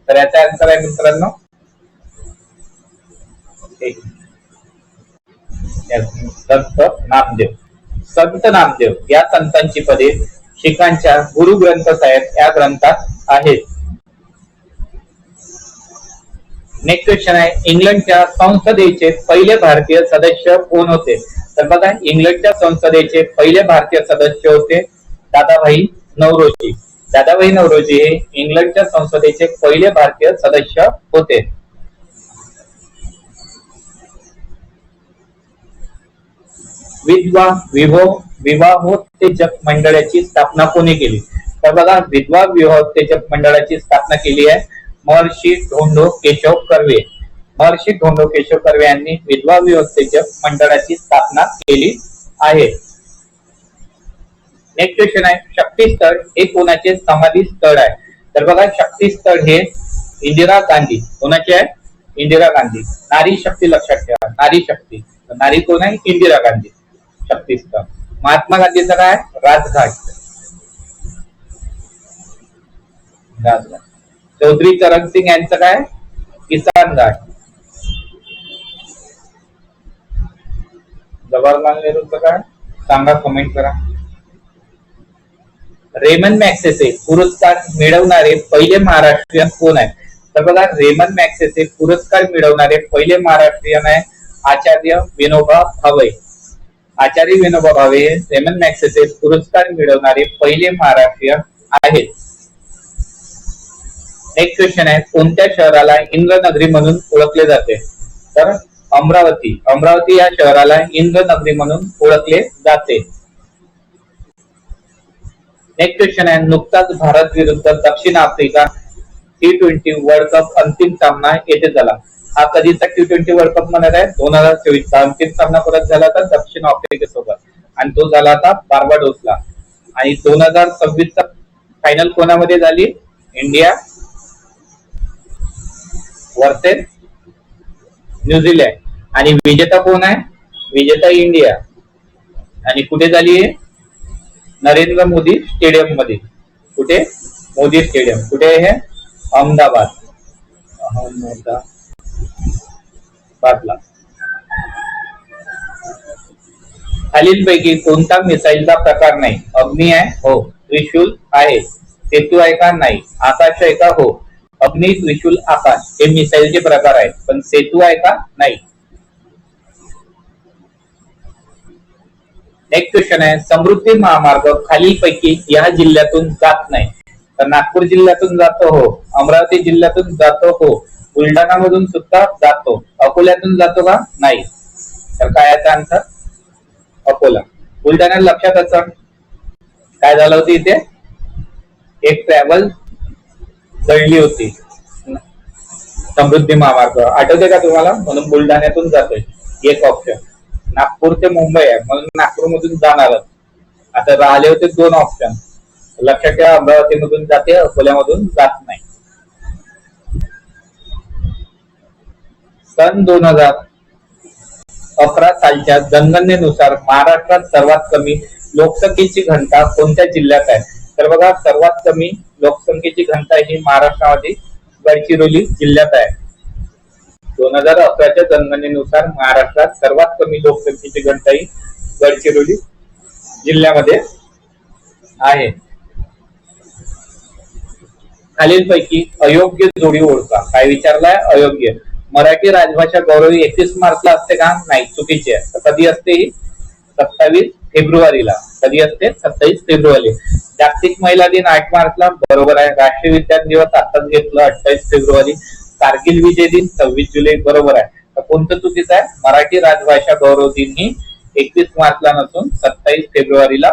तर याचा आन्सर आहे मित्रांनो संत नामदेव. संत नामदेव या संतांची पदे शीखांच्या गुरु ग्रंथ साहेब या ग्रंथात आहेत. नेक्स्ट क्वेश्चन आहे, इंग्लंडच्या संसदेचे पहिले भारतीय सदस्य कोण होते? तर बघा, इंग्लंडच्या संसदेचे पहिले भारतीय सदस्य होते दादाभाई नौरोजी. दादाभाई नौरोजी हे इंग्लंडच्या संसदेचे पहिले भारतीय सदस्य होते. विधवा विवाहोत्तेजक मंडळाची स्थापना कोणी केली? तर बघा, विधवा विवाहोत्तेजक मंडळाची स्थापना केली आहे महर्षी धोंडो केशव कर्वे. महर्षी धोंडो केशव कर्वे यांनी विधवा विवाहोत्तेजक मंडळाची स्थापना केली आहे. नेक्स्ट क्वेश्चन आहे, शक्तीस्थळ हे कोणाचे समाधी स्थळ आहे? तर बघा, शक्तीस्थळ हे इंदिरा गांधी. कोणाचे आहे? इंदिरा गांधी. नारी शक्ती लक्षात ठेवा, नारी शक्ती. नारी कोण आहे? इंदिरा गांधी. शक्तीस्थळ. महात्मा गांधीचं काय? राजघाट. राजघाट. चौधरी चरण सिंग यांचं काय? किसान घाट. जवाहरलाल नेहरूंचं काय? सांगा, कमेंट करा. रेमन मॅग्सेसे पुरस्कार मिळवणारे पहिले महाराष्ट्रीयन कोण आहे? तर बघा, रेमन मॅग्सेसे पुरस्कार मिळवणारे पहिले महाराष्ट्रीयन आहे आचार्य विनोबा भावे. आचार्य विनोबा भावे हे रेमन मॅग्सेसे पुरस्कार मिळवणारे पहिले महाराष्ट्रीयन आहेत. नेक्स्ट क्वेश्चन आहे, कोणत्या शहराला इंद्रनगरी म्हणून ओळखले जाते? तर अमरावती. अमरावती या शहराला इंद्रनगरी म्हणून ओळखले जाते. नेक्स्ट क्वेश्चन आहे, नुकताच भारत विरुद्ध दक्षिण आफ्रिका T20 वर्ल्ड कप अंतिम सामना येथे झाला. हा कधीचा T20 वर्ल्ड कप म्हणत आहे? 2024 चा अंतिम सामना परत झाला होता दक्षिण आफ्रिकेसोबत आणि तो झाला होता बार्बाडोसला. आणि 2026 चा फायनल कोणामध्ये झाली? India versus New Zealand. आणि विजेता कोण आहे? विजेता इंडिया. आणि कुठे झाली आहे? नरेंद्र मोदी स्टेडियम मध्ये. कुठे? मोदी स्टेडियम. कुठे आहे? अहमदाबाद. अहमदाबादला. खालीलपैकी कोणता मिसाईलचा प्रकार नाही? अग्नी आहे? हो. त्रिशूल आहे? सेतू आहे का? नाही. आकाश आहे का? हो. अग्नी, त्रिशूल, आकाश हे मिसाईलचे प्रकार आहेत, पण सेतू आहे का? नाही. नेक्स्ट क्वेश्चन आहे, समृद्धी महामार्ग खालीलपैकी या जिल्ह्यातून जात नाही. तर नागपूर जिल्ह्यातून जातो? हो. अमरावती जिल्ह्यातून जातो? हो. बुलढाणा मधून सुद्धा जातो. अकोल्यातून जातो का? नाही. तर काय याचा आन्सर? अकोला. बुलढाणा लक्षात असं काय झालं होतं, इथे एक ट्रॅव्हल जळली होती. समृद्धी महामार्ग आठवते का तुम्हाला? म्हणून बुलढाण्यातून जातोय. एक ऑप्शन. नागपूर ते मुंबई आहे म्हणून नागपूर मधून जाणार. आता राहिले होते दोन ऑप्शन. लक्षात ठेवा, अमरावती मधून जाते, अकोल्यामधून जात नाही. सन 2011 सालच्या जनगणनेनुसार महाराष्ट्रात सर्वात कमी लोकसंख्येची घनता कोणत्या जिल्ह्यात आहे? तर बघा, सर्वात कमी लोकसंख्येची घनता ही महाराष्ट्रामध्ये गडचिरोली जिल्ह्यात आहे. 2011च्या जनगणनेनुसार महाराष्ट्रात सर्वात कमी लोकसंख्येची घनता ही गडचिरोली जिल्ह्यामध्ये आहे. खालीलपैकी अयोग्य जोडी ओळखा. काय विचारलाय? अयोग्य. मराठी राजभाषा गौरव 31 मार्चला असते का? नाही, चुकीचे आहे. तर कधी असते ही? 27 फेब्रुवारीला. कधी असते? 27 फेब्रुवारी. जागतिक महिला दिन 8 मार्चला. बरोबर आहे. राष्ट्रीय विज्ञान दिवस आताच घेतलं 28 फेब्रुवारी. कारगिल विजय दिन 26 जुलै. बरोबर आहे. तर कोणतं चुकीचं आहे? मराठी राजभाषा गौरव दिन ही 31 मार्चला नसून 27 फेब्रुवारीला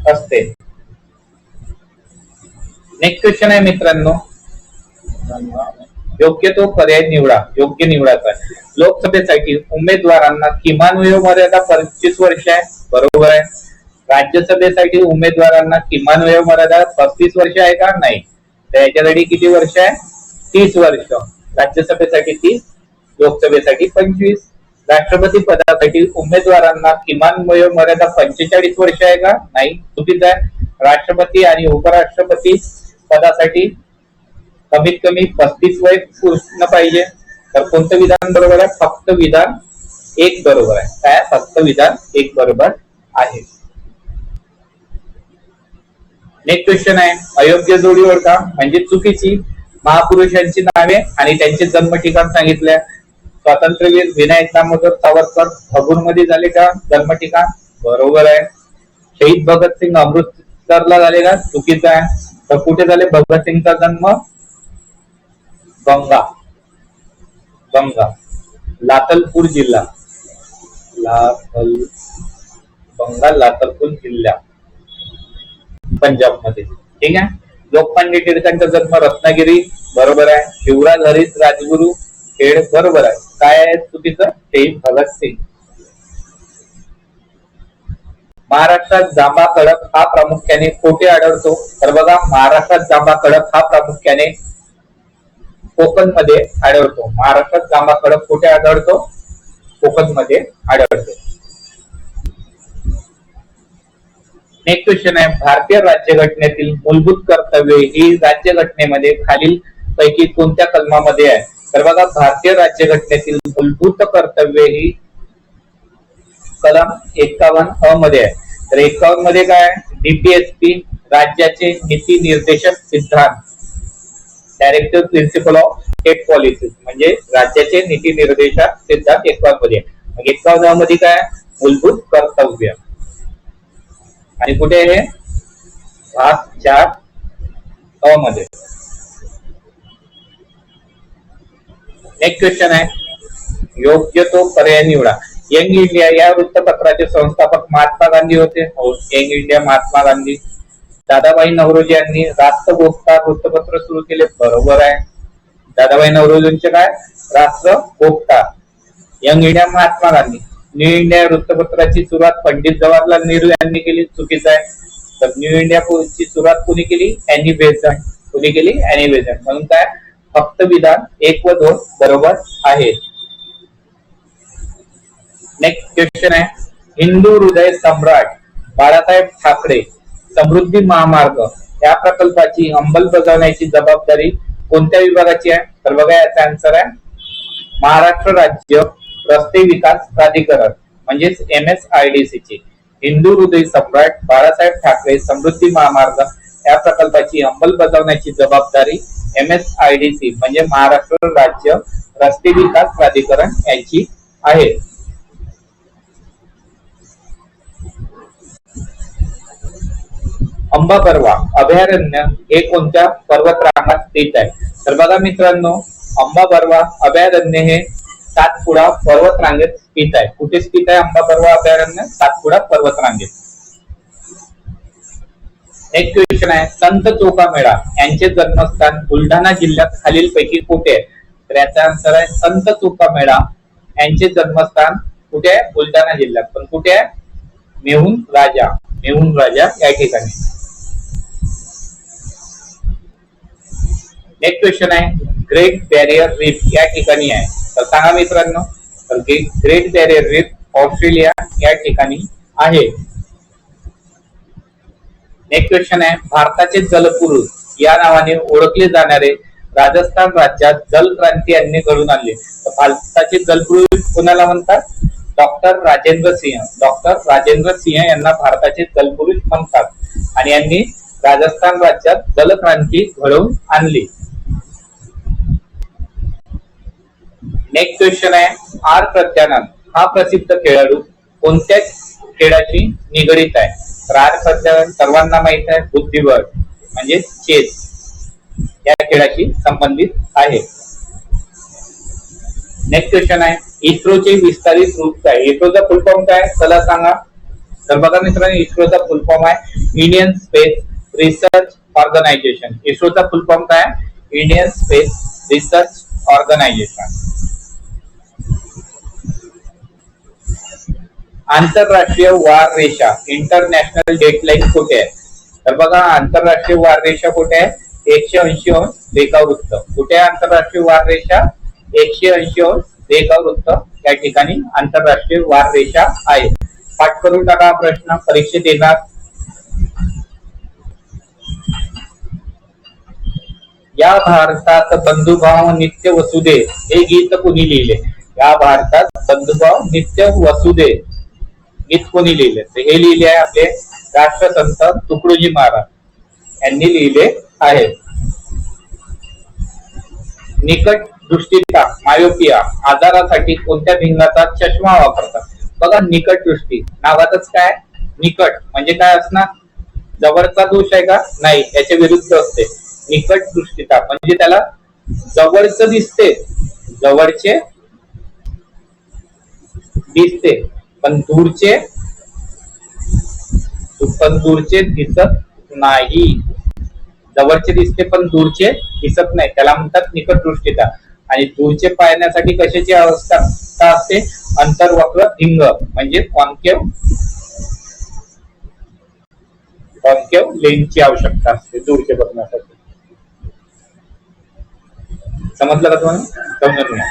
असते. नेक्स्ट क्वेश्चन आहे मित्रांनो, योग्य तो पर्याय निवडा. योग्य निवडायचा आहे. लोकसभेसाठी उमेदवारांना किमान वयोमर्यादा 25 वर्ष आहे. बरोबर आहे. राज्यसभेसाठी उमेदवारांना किमान वयोमर्यादा 35 वर्ष आहे का? नाही. तर याच्यासाठी किती वर्ष आहे? 30 वर्ष. राज्यसभेसाठी 30, लोकसभेसाठी 25. राष्ट्रपती पदासाठी उमेदवारांना किमान वयोमर्यादा 45 वर्ष आहे का? नाही, चुकीचं आहे. राष्ट्रपती आणि उपराष्ट्रपती पदासाठी कमीत कमी 35 वय पूर्ण पाहिजे. तर कोणतं विधान बरोबर आहे? फक्त विधान 1 बरोबर आहे. काय? फक्त विधान 1 बरोबर आहे. नेक्स्ट क्वेश्चन आहे, अयोग्य जोडी ओळखा. म्हणजे चुकीची. महापुरुषांची नावे आणि त्यांचे जन्म ठिकाण सांगितले. स्वातंत्र्यवीर विनायक दामोदर सावरकर हगूरमध्ये झाले का जन्म ठिकाण? बरोबर आहे. शहीद भगतसिंग अमृतसरला झाले का? चुकीचं आहे. तर कुठे झाले भगतसिंगचा जन्म? गंगा. लातलपूर जिल्हा. लातलपूर जिल्हा पंजाब मध्ये. ठीक आहे. लोकमान्य टिळकांचा जन्म रत्नागिरी. बरोबर आहे. शिवराज हरीश राजगुरू खेड. बरोबर आहे. काय आहे चुकीचं? शहीद भगतसिंग. महाराष्ट्रात जांभा खडक हा प्रामुख्याने कोठे आढळतो? तर बघा, महाराष्ट्रात जांभा खडक हा प्रामुख्याने कोकण मध्ये आढळतो. महाराष्ट्रात जांभा खडक कुठे आढळतो? कोकण मध्ये आढळतो. नेक्स्ट क्वेश्चन आहे, भारतीय राज्यघटनेतील मूलभूत कर्तव्ये ही राज्यघटनेमध्ये खालील पैकी कोणत्या कलमामध्ये आहे? तर बघा, भारतीय राज्यघटनेतील मूलभूत कर्तव्ये ही कलम 51 मध्ये आहे. तर 51 मध्ये काय? डीपीएसपी राज्याचे नीती निर्देशक सिद्धांत, directive principle of state policy, म्हणजे राज्याचे नीती निर्देशक सिद्धांत 51 मध्ये. 51 मध्ये काय? मूलभूत कर्तव्य. आणि कुठे आहे? भाग 4 मध्ये. नेक्स्ट क्वेश्चन आहे, योग्य तो पर्याय निवडा. यंग इंडिया या वृत्तपत्राचे संस्थापक महात्मा गांधी होते. Young India Mahatma Gandhi. दादाभाई नौरोजी यांनी राष्ट्र गोपता वृत्तपत्र सुरू केले. बरोबर आहे. दादाभाई नौरोजींचे काय? Rast Goftar. Young India Mahatma Gandhi. New India वृत्तपत्राची सुरुवात पंडित जवाहरलाल नेहरू यांनी केली. चुकीचं आहे. तर न्यू इंडिया ची सुरुवात कोणी केली? Annie Besant. कोणी केली? Annie Besant. म्हणून काय? फक्त विधान 1 व 2 बरोबर आहे. नेक्स्ट क्वेश्चन आहे, हिंदू हृदय सम्राट बाळासाहेब ठाकरे समृद्धी महामार्ग या प्रकल्पाची अंमलबजावण्याची जबाबदारी कोणत्या विभागाची आहे? तर बघा, याचा आन्सर आहे महाराष्ट्र राज्य रस्ते विकास प्राधिकरण, म्हणजेच MSIDC ची. हिंदू हृदय सम्राट बाळासाहेब ठाकरे समृद्धी महामार्ग या प्रकल्पाची अंमलबजावण्याची जबाबदारी MSIDC म्हणजे महाराष्ट्र राज्य रस्ते विकास प्राधिकरण यांची आहे. अंबाबरवा अभयारण्य हे कोणत्या पर्वतरांगात स्थित आहे? तर बघा मित्रांनो, अंबाबरवा अभयारण्य हे सातपुडा पर्वतरांगेत स्थित आहे. कुठे स्थित आहे अंबाबरवा अभयारण्य? सातपुडा पर्वतरांगेत. एक क्वेश्चन आहे, संत चोखामेळा यांचे जन्मस्थान बुलढाणा जिल्ह्यात खालीलपैकी कुठे आहे? तर याचा आन्सर आहे संत चोखामेळा यांचे जन्मस्थान कुठे आहे? बुलढाणा जिल्ह्यात. पण कुठे आहे? मेहुण राजा या ठिकाणी. नेक्स्ट क्वेश्चन आहे, ग्रेट बॅरियर रीफ या ठिकाणी आहे. तर सांगा मित्रांनो, तर ग्रेट बॅरियर रीफ ऑस्ट्रेलिया या ठिकाणी आहे. नेक्स्ट क्वेश्चन आहे, भारताचे जलपुरुष या नावाने ओळखले जाणारे राजस्थान राज्यात जलक्रांती यांनी घडून आणले. तर भारताचे जलपुरुष कोणाला म्हणतात? डॉक्टर राजेंद्र सिंह. डॉक्टर राजेंद्र सिंह यांना भारताचे जलपुरुष म्हणतात आणि यांनी राजस्थान राज्यात जलक्रांती घडवून आणली. नेक्स्ट क्वेश्चन आहे, आर प्रत्यानंद हा प्रसिद्ध खेळाडू कोणत्या खेळाशी निगडीत आहे. तर आर सर्वांना माहित आहे, बुद्धिबळ म्हणजे चेस या खेळाशी संबंधित आहे. नेक्स्ट क्वेश्चन आहे, इस्रोचे विस्तारित रूप काय? इस्रोचा फुल फॉर्म काय चला सांगा. तर बघा मित्रांनो, इस्रोचा फुल फॉर्म आहे इंडियन स्पेस रिसर्च ऑर्गनायझेशन. इस्रोचा फुल फॉर्म काय? Indian space research organisation. आंतरराष्ट्रीय वार रेषा इंटरनॅशनल डेडलाईन कुठे आहे? तर बघा, आंतरराष्ट्रीय वार रेषा कुठे आहे? 180 अंश रेखावृत्त. कुठे आहे आंतरराष्ट्रीय वार रेषा? 180 अंश रेखावृत्त या ठिकाणी आंतरराष्ट्रीय वार रेषा आहे. पाठ करून टाका, प्रश्न परीक्षेत येणार. या भारतात बंधुभाव नित्य वसुदे हे गीत कोणी लिहिले? या भारतात बंधुभाव नित्य वसुदे गीत कोणी लिहिले? तर हे लिहिले आहे आपले राष्ट्रसंत तुकडोजी महाराज यांनी लिहिले आहे. निकट दृष्टीचा मायोपिया आजारासाठी कोणत्या भिंगाचा चष्मा वापरतात? बघा, निकट दृष्टी नावातच काय निकट म्हणजे काय असणार? जवळचा दोष आहे का? नाही, याच्या विरुद्ध असते. निकट दृष्टीचा म्हणजे त्याला जवळच दिसते, जवळचे दिसते पण दूरचे दिसत नाही. जवळचे दिसते पण दूरचे दिसत नाही, त्याला म्हणतात निकट दृष्टीचा. आणि दूरचे पाहण्यासाठी कशाची आवश्यकता असते? अंतर्वक्र भिंग म्हणजे कॉन्केव लेन्सची आवश्यकता असते दूरचे बघण्यासाठी. समजलं का तुम्हाला? समजून घ्या.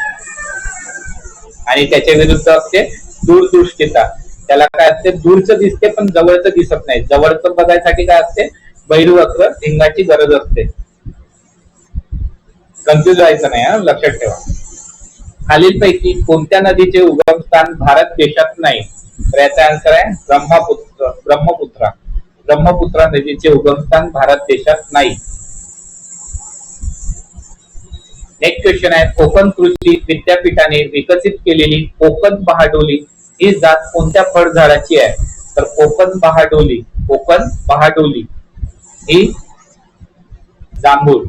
आणि त्याच्या विरुद्ध असते दूरदृष्टीता. त्याला काय असते? दूरचं दिसते पण जवळचं दिसत नाही. जवळचं बघायसाठी काय असते? बहिर्वक्र भिंगाची गरज असते. कन्फ्युज व्हायचं नाही, लक्षात ठेवा. खालीलपैकी कोणत्या नदीचे उगमस्थान भारत देशात नाही? तर याचा आन्सर आहे ब्रह्मपुत्रा नदीचे उगमस्थान भारत देशात नाही. नेक्स्ट क्वेश्चन आहे, कोकण कृषी विद्यापीठाने विकसित केलेली कोकण बहाडोली ही जात कोणत्या फळझाडाची आहे? तर कोकण बहाडोली ही जांभूळ.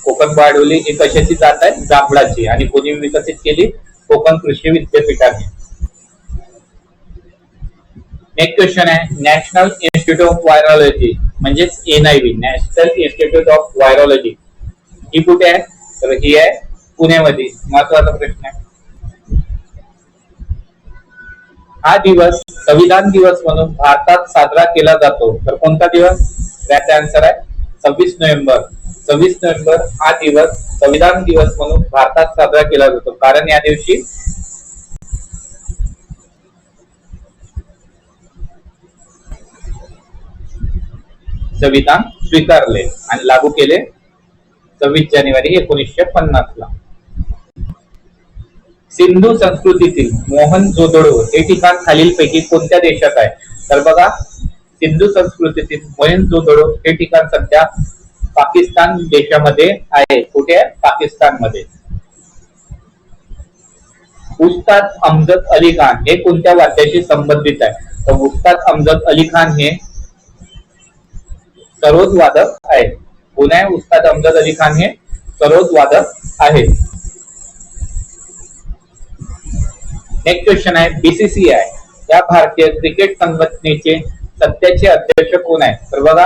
कोकण बहाडोली ही कशाची जात आहे? जांभळाची. आणि कोणी विकसित केली? कोकण कृषी विद्यापीठाने. नेक्स्ट क्वेश्चन आहे, नॅशनल इन्स्टिट्यूट ऑफ व्हायरॉलॉजी म्हणजेच NIV national institute of virology ही कुठे आहे? तर ही आहे पुण्यामध्ये. महत्वाचा प्रश्न आहे. हा दिवस संविधान दिवस म्हणून भारतात साजरा केला जातो. तर कोणता दिवस? त्याचा आन्सर आहे 26 नोव्हेंबर. 26 नोव्हेंबर हा दिवस संविधान दिवस म्हणून भारतात साजरा केला जातो. कारण या दिवशी संविधान स्वीकारले आणि लागू केले 26 जानेवारी 1950 ला. सिंधू संस्कृतीतील मोहनजोदडो हे ठिकाण खालीलपैकी कोणत्या देशात आहे? तर बघा, सिंधू संस्कृतीतील मोहनजोदडो हे ठिकाण सध्या पाकिस्तान देशामध्ये आहे. कुठे आहे? पाकिस्तान मध्ये. उस्ताद अमजद अली खान हे कोणत्या वाद्याशी संबंधित आहे? तर उस्ताद अमजद अली खान हे सरोद वादक आहे. कोण आहे? उस्ताद अमजद अली खान हे सरोद वादक आहे. नेक्स्ट क्वेश्चन आहे, BCCI या भारतीय क्रिकेट संघटनेचे सध्याचे अध्यक्ष कोण आहे? तर बघा,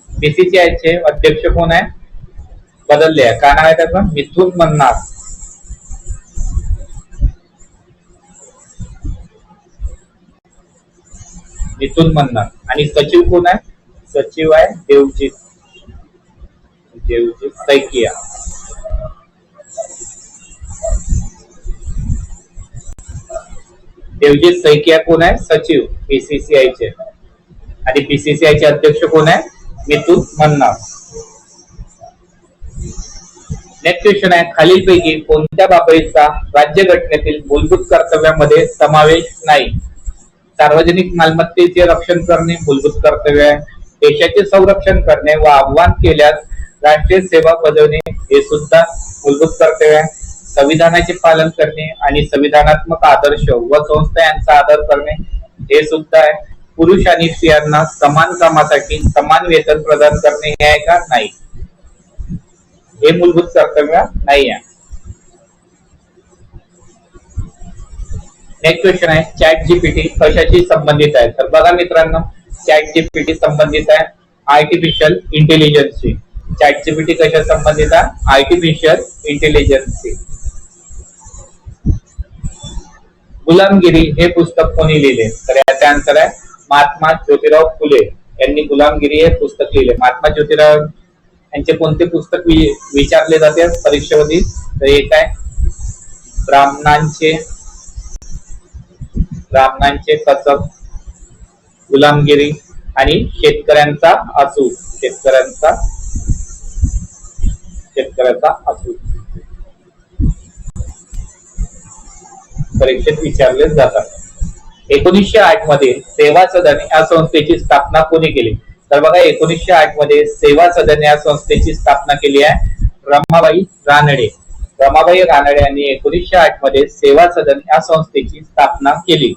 BCCI चे अध्यक्ष कोण आहे? बदलले आहे. काय नाव आहे त्याचं? मिथुन मन्नार. मिथुन मन्नार. आणि सचिव कोण आहे? सचिव आहे देवजीत सैकिया. देवजीत सैकिया कोण आहे? सचिव BCCI चे. आणि BCCI चे अध्यक्ष कोण आहे? मिथुन मन्नार. नेक्स्ट क्वेश्चन आहे, खालीलपैकी कोणत्या बाबीचा राज्यघटनेतील मूलभूत कर्तव्यामध्ये समावेश नाही? सार्वजनिक मालमत्तेचे रक्षण करणे मूलभूत कर्तव्य आहे. देशाचे संरक्षण करणे व आव्हान केल्यास राष्ट्रीय सेवा बजावणे हे सुद्धा मूलभूत कर्तव्य आहे. संविधानाचे पालन करणे आणि संविधानात्मक आदर्श व संस्था यांचा आदर करणे हे सुद्धा आहे. पुरुष आणि स्त्रियांना समान कामासाठी समान वेतन प्रदान करणे हे आहे का? नाही, हे मूलभूत कर्तव्य नाही आहे. नेक्स्ट क्वेश्चन आहे, चॅट जीपीटी कशाशी संबंधित आहे? तर बघा मित्रांनो, चॅट जीपीटी संबंधित आहे आर्टिफिशियल इंटेलिजन्सशी. चॅट जीपीटी कशा संबंधित आहे? आर्टिफिशियल इंटेलिजन्सशी. गुलामगिरी हे पुस्तक कोणी लिहिले? तर याचा आन्सर आहे महात्मा ज्योतिराव फुले यांनी गुलामगिरी हे पुस्तक लिहिले. महात्मा ज्योतिराव यांचे कोणते पुस्तक विचारले जाते परीक्षेमध्ये? तर एक आहे ब्राह्मणांचे कथक, गुलामगिरी आणि शेतकऱ्यांचा असूड. शेतकऱ्यांचा असूड परीक्षेत विचारले जातात. 1908 मध्ये सेवा सदन या संस्थेची स्थापना कोणी केली? तर बघा 1908 मध्ये सेवा सदन या संस्थेची स्थापना केली आहे रमाबाई रानडे. रमाबाई रानडे यांनी 1908 मध्ये सेवा सदन या संस्थेची स्थापना केली.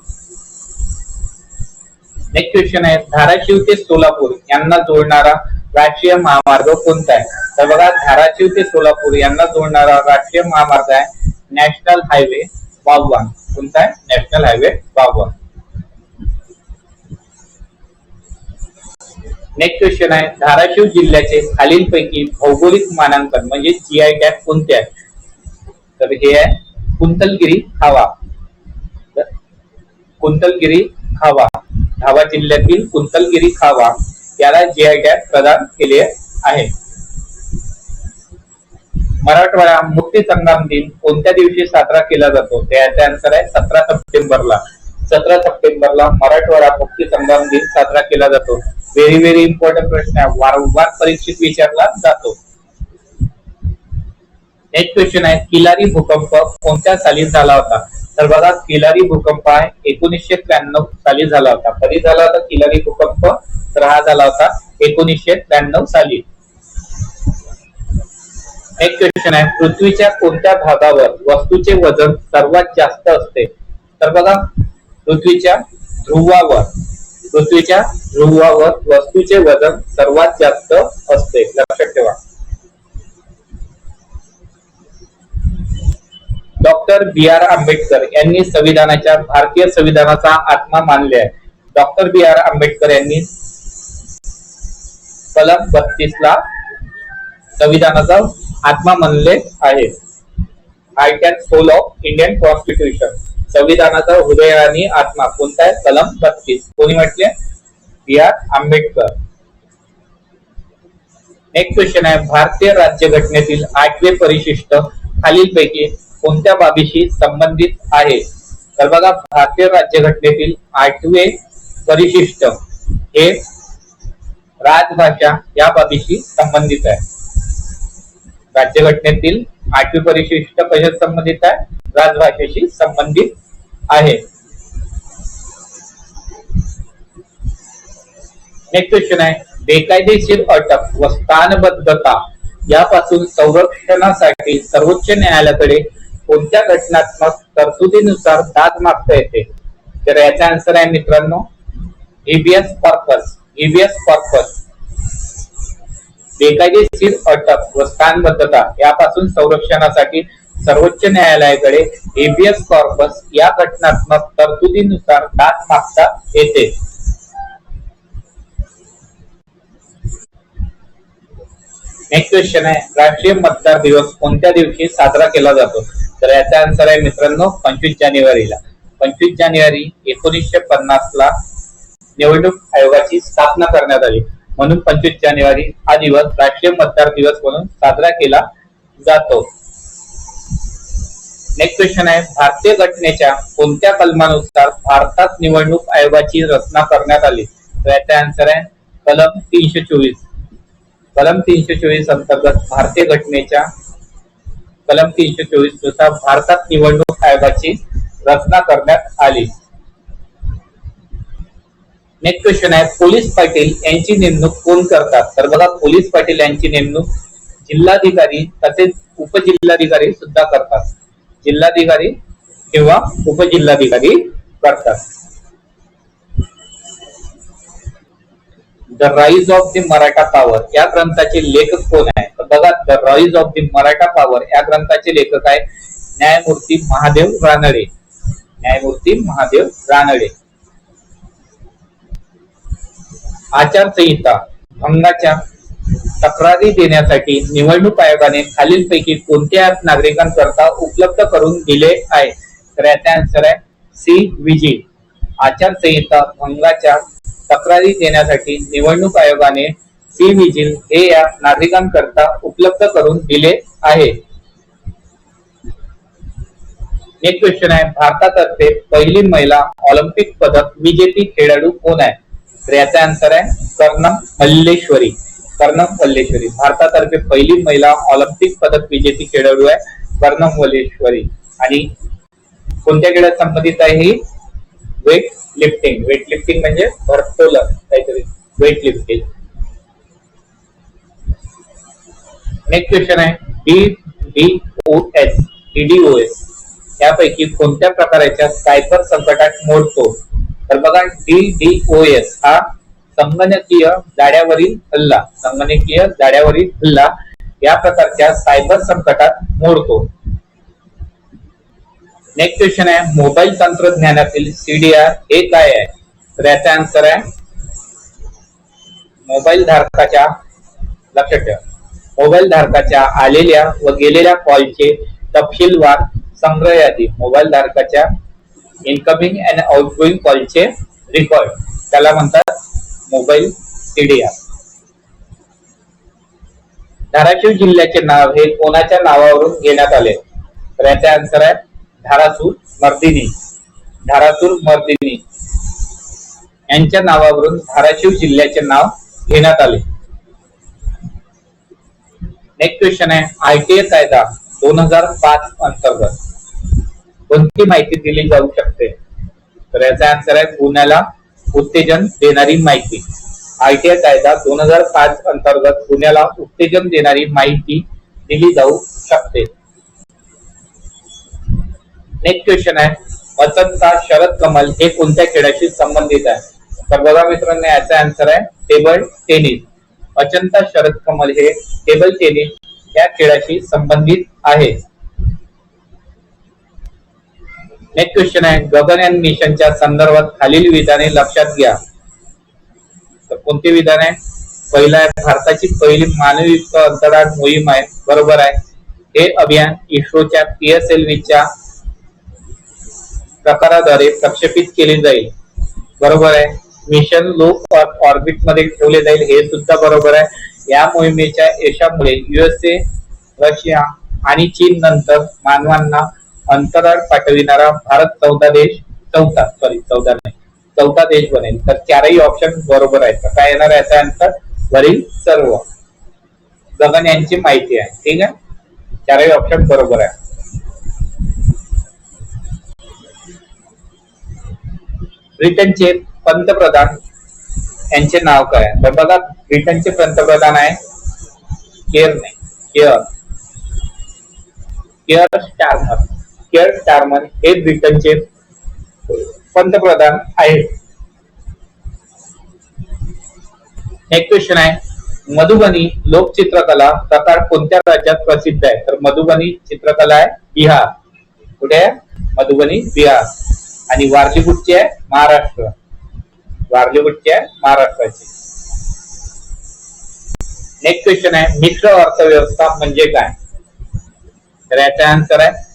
नेक्स्ट क्वेश्चन आहे, धाराशिव ते सोलापूर यांना जोडणारा राष्ट्रीय महामार्ग कोणता आहे? तर बघा धाराशिव ते सोलापूर यांना जोडणारा राष्ट्रीय महामार्ग आहे नॅशनल हायवे 52. कोणता आहे? National highway 52. नेक्स्ट क्वेश्चन आहे, धाराशिव जिल्ह्याचे खालीलपैकी भौगोलिक मानांकन म्हणजे जीआय टॅग कोणते आहे? तर हे आहे कुंतलगिरी खावा. कुंतलगिरी खावा, धावा जिल्ह्यातील कुंतलगिरी खावा याला जीआय टॅग प्रदान केले आहे. मराठवाडा मुक्ती संग्राम दिन कोणत्या दिवशी साजरा केला जातो? त्याचा आन्सर आहे 17 सप्टेंबरला. 17 सप्टेंबरला मराठवाडा मुक्ती संग्राम दिन साजरा केला जातो. व्हेरी इम्पॉर्टंट प्रश्न आहे, वारंवार परीक्षेत विचारला जातो. नेक्स्ट क्वेश्चन आहे, किलारी भूकंप कोणत्या साली झाला होता? तर बघा किलारी भूकंप आहे 1993 साली झाला होता. कधी झाला होता किलारी भूकंप? तर हा झाला होता 1993 साली. नेक्स्ट क्वेश्चन आहे, पृथ्वीच्या कोणत्या भागावर वस्तूचे वजन सर्वात जास्त असते? तर बघा पृथ्वीच्या ध्रुवावर वस्तूचे वजन सर्वात जास्त असते, लक्षात ठेवा. डॉक्टर बी आर आंबेडकर यांनी भारतीय संविधानाचा आत्मा मानले आहे. डॉक्टर बी आर आंबेडकर यांनी कलम 32 ला संविधानाचा आत्मा मानले आहे. Heart and soul of Indian constitution, संविधानाचा हृदय आणि आत्मा कोणता आहे? कलम 32. कोणी म्हटले? B R Ambedkar. Next question आहे, भारतीय राज्यघटनेतील 8वे परिशिष्ट खालीलपैकी कोणत्या बाबीशी संबंधित आहे? तर बघा भारतीय राज्यघटनेतील 8वे परिशिष्ट हे राजभाषा या बाबीशी संबंधित आहे. राज्यघटनेतील 8वे परिशिष्ट कशाशी संबंधित आहे? राजभाषेशी संबंधित आहे. नेक्स्ट क्वेश्चन आहे, बेकायदेशीर अटक व स्थानबद्धता यापासून संरक्षणासाठी सर्वोच्च न्यायालयाकडे कोणत्या घटनात्मक तरतुदीनुसार दाद मागता येते? तर याचा आन्सर आहे मित्रांनो हेबियस कॉर्पस. बेकायदेशीर अटक व स्थानबद्धता यापासून संरक्षणासाठी सर्वोच्च न्यायालयाकडे हेबियस कॉर्पस या घटनात्मक तरतुदीनुसार दाद मागता येते. नेक्स्ट क्वेश्चन आहे, राष्ट्रीय मतदार दिवस कोणत्या दिवशी साजरा केला जातो? तर याचा आन्सर आहे मित्रांनो 25 जानेवारीला. 25 जानेवारी 1950 ला निवडणूक आयोगाची स्थापना करण्यात आली, म्हणून 25 जानेवारी हा दिवस राष्ट्रीय मतदार दिवस म्हणून साजरा केला जातो. नेक्स्ट क्वेश्चन आहे, भारतीय घटनेच्या कोणत्या कलमानुसार भारतात निवडणूक आयोगाची रचना करण्यात आली? तर याचा आन्सर आहे कलम 324. कलम 324 अंतर्गत भारतीय घटनेच्या कलम 324 नुसार भारतात निवडणूक आयोगाची रचना करण्यात आली. नेक्स्ट क्वेश्चन आहे, पोलीस पाटील यांची नेमणूक कोण करतात? तर बघा पोलीस पाटील यांची नेमणूक जिल्हाधिकारी तसेच उपजिल्हाधिकारी सुद्धा करतात. जिल्हाधिकारी किंवा उपजिल्हाधिकारी करतात. The rise of the Maratha power या ग्रंथाचे लेखक कोण आहे? तर बघा, the rise of the Maratha power या ग्रंथाचे लेखक आहे न्यायमूर्ती महादेव रानडे. न्यायमूर्ती महादेव रानडे. आचारसंहिता भंगाच्या तक्रारी देण्यासाठी निवडणूक आयोगाने खालीलपैकी कोणत्या ऍप नागरिकांकरता उपलब्ध करून दिले आहे? तर याचा आन्सर आहे सी विजिल. आचारसंहिता भंगाच्या तक्रारी देण्यासाठी निवडणूक आयोगाने सी विजिल हे ऍप नागरिकांकरता उपलब्ध करून दिले आहे. नेक्स्ट क्वेश्चन आहे, भारतातर्फे पहिली महिला ऑलिम्पिक पदक विजेती खेळाडू कोण आहे? तर याचा आन्सर आहे कर्णम मल्लेश्वरी. कर्णम मल्लेश्वरी. भारतातर्फे पहिली महिला ऑलिम्पिक पदक विजेती खेळाडू आहे कर्णम मल्लेश्वरी. आणि कोणत्या खेळात संबंधित आहे ही? Weight lifting. वेट लिफ्टिंग म्हणजे भरतोलन काहीतरी, वेट लिफ्टिंग. नेक्स्ट क्वेश्चन आहे, डीडीओएस यापैकी कोणत्या प्रकारच्या सायबर संकटात मोडतो? तर बघा, डीडीओएस हा संगणकीय जाळ्यावरील हल्ला, संगणकीय जाळ्यावरील हल्ला या प्रकारच्या सायबर संकटात मोडतो. नेक्स्ट क्वेश्चन आहे, मोबाईल तंत्रज्ञानातील सीडीआर हे काय आहे? तर याचा आन्सर आहे मोबाईल धारकाच्या, लक्षात ठेवा, मोबाईल धारकाच्या आलेल्या व गेलेल्या कॉलचे तपशीलवार संग्रह यादी. मोबाईल धारकाच्या इनकमिंग अँड आउटगोइंग कॉलचे रेकॉर्ड, त्याला म्हणतात मोबाईल सीडीआर. धाराशिव जिल्ह्याचे नाव हे कोणाच्या नावावरून घेण्यात आले? तर याचा आन्सर आहे धारासूर मर्दिनी. धारासूर मर्दिनी यांच्या नावावरून धाराशिव जिल्ह्याचे नाव घेण्यात आले. नेक्स्ट क्वेश्चन आहे, आरटीआय कायदा 2005 अंतर्गत कोणती माहिती दिली जाऊ शकते? तर याचा आन्सर आहे गुन्ह्याला उत्तेजन देणारी माहिती. आरटीआय कायदा 2005 अंतर्गत गुन्ह्याला उत्तेजन देणारी माहिती दिली जाऊ शकते. नेक्स्ट क्वेश्चन आहे, वसंता शरद कमल हे कोणत्या खेळाशी संबंधित आहे? तर बघा मित्रांनो, याचा आन्सर आहे टेबल टेनिस. वसंता शरद कमल हे टेबल टेनिस या खेळाशी संबंधित आहे. नेक्स्ट क्वेश्चन आहे, गगनयान मिशनच्या संदर्भात खालील विधाने लक्षात घ्या. तर कोणती विधान आहे? पहिला आहे, भारताची पहिली मानवयुक्त अंतराळ मोहीम आहे. बरोबर आहे. हे अभियान इस्रोच्या PSLVच्या प्रकाराद्वारे प्रक्षेपित केले जाईल. बरोबर आहे. मिशन लो ऑर्बिट मध्ये ठेवले जाईल. हे सुद्धा बरोबर आहे. या मोहिमेच्या यशामुळे USA, रशिया आणि चीन नंतर मानवांना अंतराळ पाठविणारा भारत चौथा देश बनेल. तर चारही ऑप्शन बरोबर आहेत. तर काय येणार याचा आन्सर? वरील सर्व. गगनयानची माहिती आहे. ठीक आहे, चारही ऑप्शन बरोबर आहे. ब्रिटनचे पंतप्रधान यांचे नाव काय? तर बघा, ब्रिटनचे पंतप्रधान आहे केअर स्टारमर हे ब्रिटनचे पंतप्रधान आहेत. नेक्स्ट क्वेश्चन आहे, मधुबनी लोकचित्रकला प्रकार कोणत्या राज्यात प्रसिद्ध आहे? तर मधुबनी चित्रकला आहे बिहार. कुठे आहे? मधुबनी बिहार. आणि वारली कुठची आहे? महाराष्ट्र. वारली कुठची आहे? महाराष्ट्राची. नेक्स्ट क्वेश्चन आहे, मिश्र अर्थव्यवस्था म्हणजे काय? तर याचा आन्सर आहे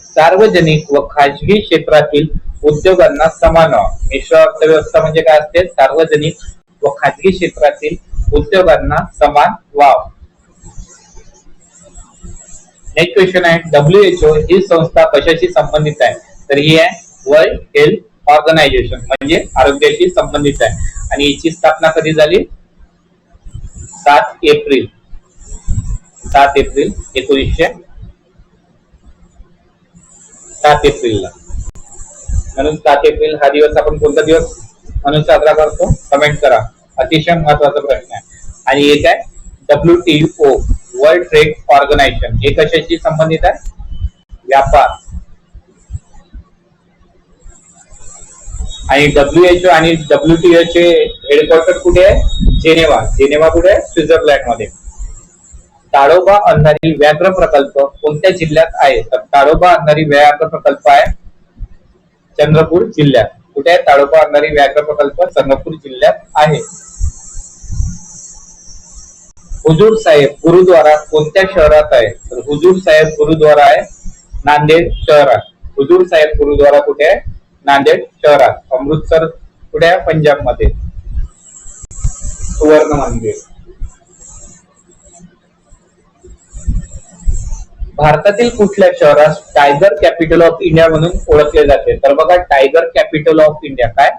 सार्वजनिक व खाजगी क्षेत्रातील उद्योगांना समान व्हाव. मिश्र अर्थव्यवस्था म्हणजे काय असते? सार्वजनिक व खाजगी क्षेत्रातील उद्योगांना समान व्हाव. नेक्स्ट क्वेश्चन आहे, WHO ही संस्था कशाशी संबंधित आहे? तर ही आहे वर्ल्ड हेल्थ ऑर्गनायझेशन, म्हणजे आरोग्याशी संबंधित आहे. आणि याची स्थापना कधी झाली? 7 एप्रिल 1907 म्हणून 7 एप्रिल हा दिवस आपण कोणता दिवस म्हणून साजरा करतो? कमेंट करा. अतिशय महत्वाचा प्रश्न आहे. आणि एक आहे WTO वर्ल्ड ट्रेड ऑर्गनायझेशन, हे कशाशी संबंधित आहे? व्यापार आणि WHO आणि WTO चे हेडक्वार्टर कुठे आहे? जेनेवा. जेनेवा कुठे आहे? स्वित्झर्लंड मध्ये. ताडोबा अंधारी व्याघ्र प्रकल्प कोणत्या जिल्ह्यात आहे? तर ताडोबा अंधारी व्याघ्र प्रकल्प आहे चंद्रपूर जिल्ह्यात. कुठे आहे ताडोबा अंधारी व्याघ्र प्रकल्प? चंद्रपूर जिल्ह्यात आहे. हुजूर साहेब गुरुद्वारा कोणत्या शहरात आहे? तर हुजूर साहेब गुरुद्वारा आहे नांदेड शहरात. हुजूर साहेब गुरुद्वारा कुठे आहे? नांदेड शहरात. अमृतसर कुठे आहे? पंजाब मध्ये. सुवर्ण मंदिर. भारतातील कुठल्या शहरास टायगर कॅपिटल ऑफ इंडिया म्हणून ओळखले जाते? तर बघा, टायगर कॅपिटल ऑफ इंडिया काय?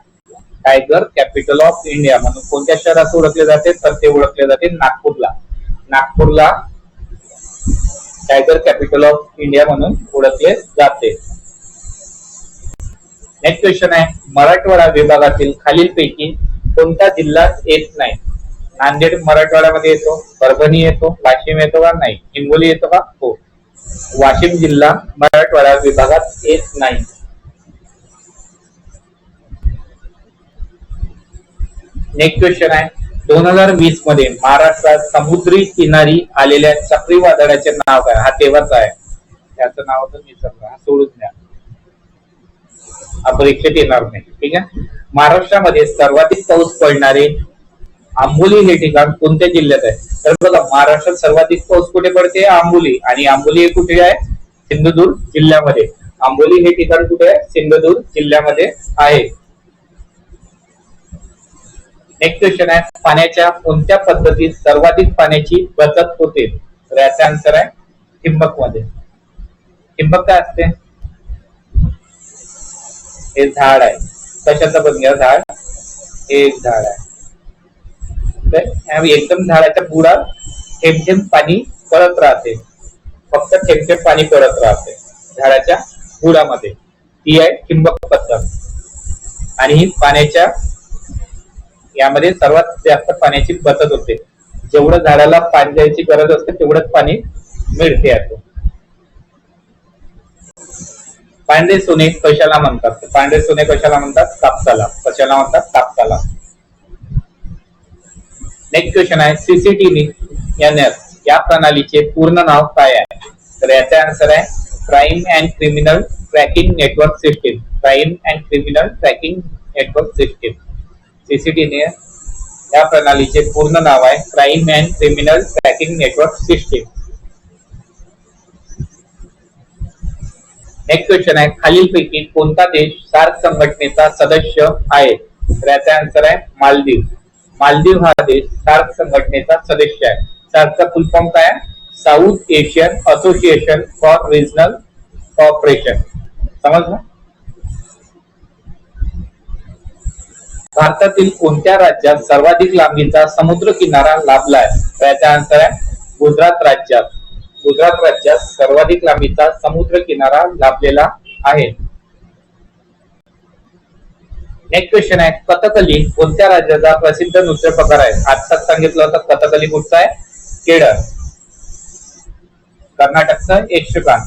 टायगर कॅपिटल ऑफ इंडिया म्हणून कोणत्या शहरात ओळखले जाते? तर ते ओळखले जाते नागपूरला. नागपूरला टायगर कॅपिटल ऑफ इंडिया म्हणून ओळखले जाते. नेक्स्ट क्वेश्चन आहे, मराठवाडा विभागातील खालीलपैकी कोणता जिल्हा येत नाही? नांदेड मराठवाड्यामध्ये येतो, परभणी येतो, वाशिम येतो का? नाही. हिंगोली येतो का? हो. वाशिम जिल्हा मराठवाडा विभागात येत नाही. नेक्स्ट क्वेश्चन आहे, 2020 मध्ये महाराष्ट्रात समुद्री किनारी आलेल्या चक्रीवादळाचे नाव काय? हा तेव्हाच आहे, त्याचं नाव तर विसरलो, हा सोडून द्या, हा परीक्षेत येणार नाही. ठीक आहे. महाराष्ट्रामध्ये सर्वाधिक पाऊस पडणारे आंबोली हे ठिकाण कोणत्या जिल्ह्यात आहे? तर बघा, महाराष्ट्रात सर्वाधिक पाऊस कुठे पडते? आंबोली. आणि आंबोली हे कुठे आहे? सिंधुदुर्ग जिल्ह्यामध्ये. आंबोली हे ठिकाण कुठे आहे? सिंधुदुर्ग जिल्ह्यामध्ये आहे. नेक्स्ट क्वेश्चन आहे, पाण्याच्या कोणत्या पद्धतीत सर्वाधिक पाण्याची बचत होते? तर याचा आन्सर आहे ठिबक मध्ये. ठिबक काय असते? हे झाड आहे. कशाचं बनलं झाड? हे एक झाड आहे. एकदम झाडाच्या बुडात थेंब थेंब पाणी पडत राहते. फक्त थेंब थेंब पाणी पडत राहते झाडाच्या बुडामध्ये. ही आहे ठिबक पद्धत. आणि ही पाण्याच्या यामध्ये सर्वात जास्त पाण्याची बचत होते. जेवढं झाडाला पाणी द्यायची गरज असते तेवढंच पाणी मिळते यातून. पांढरे सोने कशाला म्हणतात? पांढरे सोने कशाला म्हणतात? कापसाला. कशाला म्हणतात? कापसाला. नेक्स्ट क्वेश्चन आहे, CCTV या प्रणालीचे पूर्ण नाव काय आहे? तर याचा आन्सर आहे crime and criminal tracking network system. Crime and criminal tracking network system. CCTV या प्रणालीचे पूर्ण नाव आहे crime and criminal tracking network system. Next question आहे, खालीलपैकी कोणता देश सार्क संघटनेचा सदस्य आहे? तर याचा आन्सर आहे मालदीव. मालदीव हा देश सार्क संघटनेचा सदस्य आहे. सार्कचा फुल फॉर्म काय आहे? South Asian Association for Regional Cooperation. समजलं? भारतातील कोणत्या राज्यात सर्वाधिक लांबीचा समुद्र किनारा लाभला आहे? तर याचा आन्सर आहे गुजरात राज्यात. गुजरात राज्यात सर्वाधिक लांबीचा समुद्र किनारा लाभलेला आहे. नेक्स्ट क्वेश्चन आहे, कथकली कोणत्या राज्याचा प्रसिद्ध नृत्य प्रकार आहे? आत्ताच सांगितलं होतं कथकली कुठचा आहे? केरळ. कर्नाटकचं यक्षगान.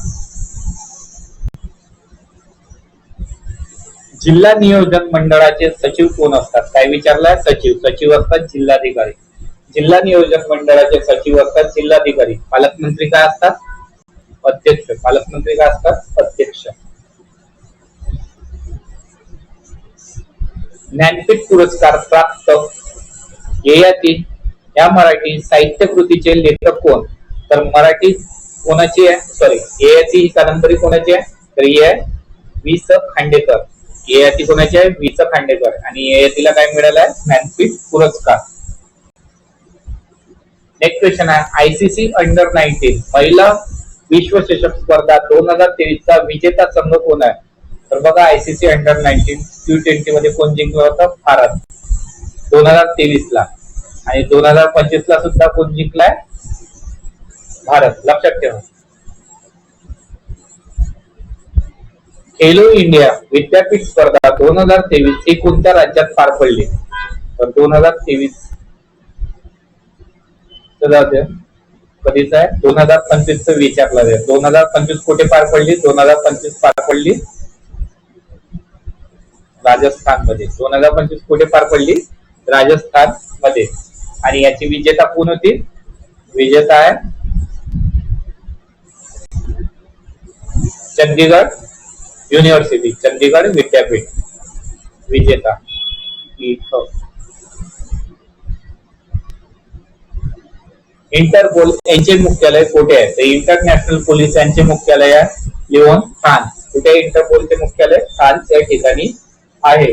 जिल्हा नियोजन मंडळाचे सचिव कोण असतात? काय विचारलाय? सचिव. सचिव असतात जिल्हाधिकारी. जिल्हा नियोजन मंडळाचे सचिव असतात जिल्हाधिकारी. पालकमंत्री काय असतात? अध्यक्ष. पालकमंत्री काय असतात? अध्यक्ष. ज्ञानपीठ पुरस्कार प्राप्त ययाती या मराठी साहित्य कृतीचे लेखक कोण? तर मराठी कोणाची आहे? सॉरी, ययाती ही कादंबरी कोणाची आहे? तर ही आहे वि स खांडेकर. ययाती कोणाची आहे? वि स खांडेकर. आणि ययातीला काय मिळालं आहे? ज्ञानपीठ पुरस्कार. नेक्स्ट क्वेश्चन आहे, ICC अंडर-19 महिला विश्वचषक स्पर्धा 2023 चा विजेता संघ कोण आहे? तर बघा, ICC अंडर-19 T20 मध्ये कोण जिंकलं होतं? भारत 2023 ला. आणि 2025 ला सुद्धा कोण जिंकलाय? भारत. लक्षात ठेवा. खेलो इंडिया विद्यापीठ स्पर्धा 2023 ही कोणत्या राज्यात पार पडली? तर 2023 कधीच आहे? 2025 च विचारलं जाईल. 2025 कुठे पार पडली? 2025 पार पडली राजस्थान मध्ये. 2025 कुठे पार पडली? राजस्थान मध्ये. आणि याची विजेता कोण होती? विजेता आहे चंदीगड युनिव्हर्सिटी, चंदीगड विद्यापीठ विजेता. इंटरपोल यांचे मुख्यालय कुठे आहे? तर इंटरनॅशनल पोलीस यांचे मुख्यालय आहे लिओन, फ्रान्स. कुठे इंटरपोलचे मुख्यालय? फ्रान्स या ठिकाणी आहे.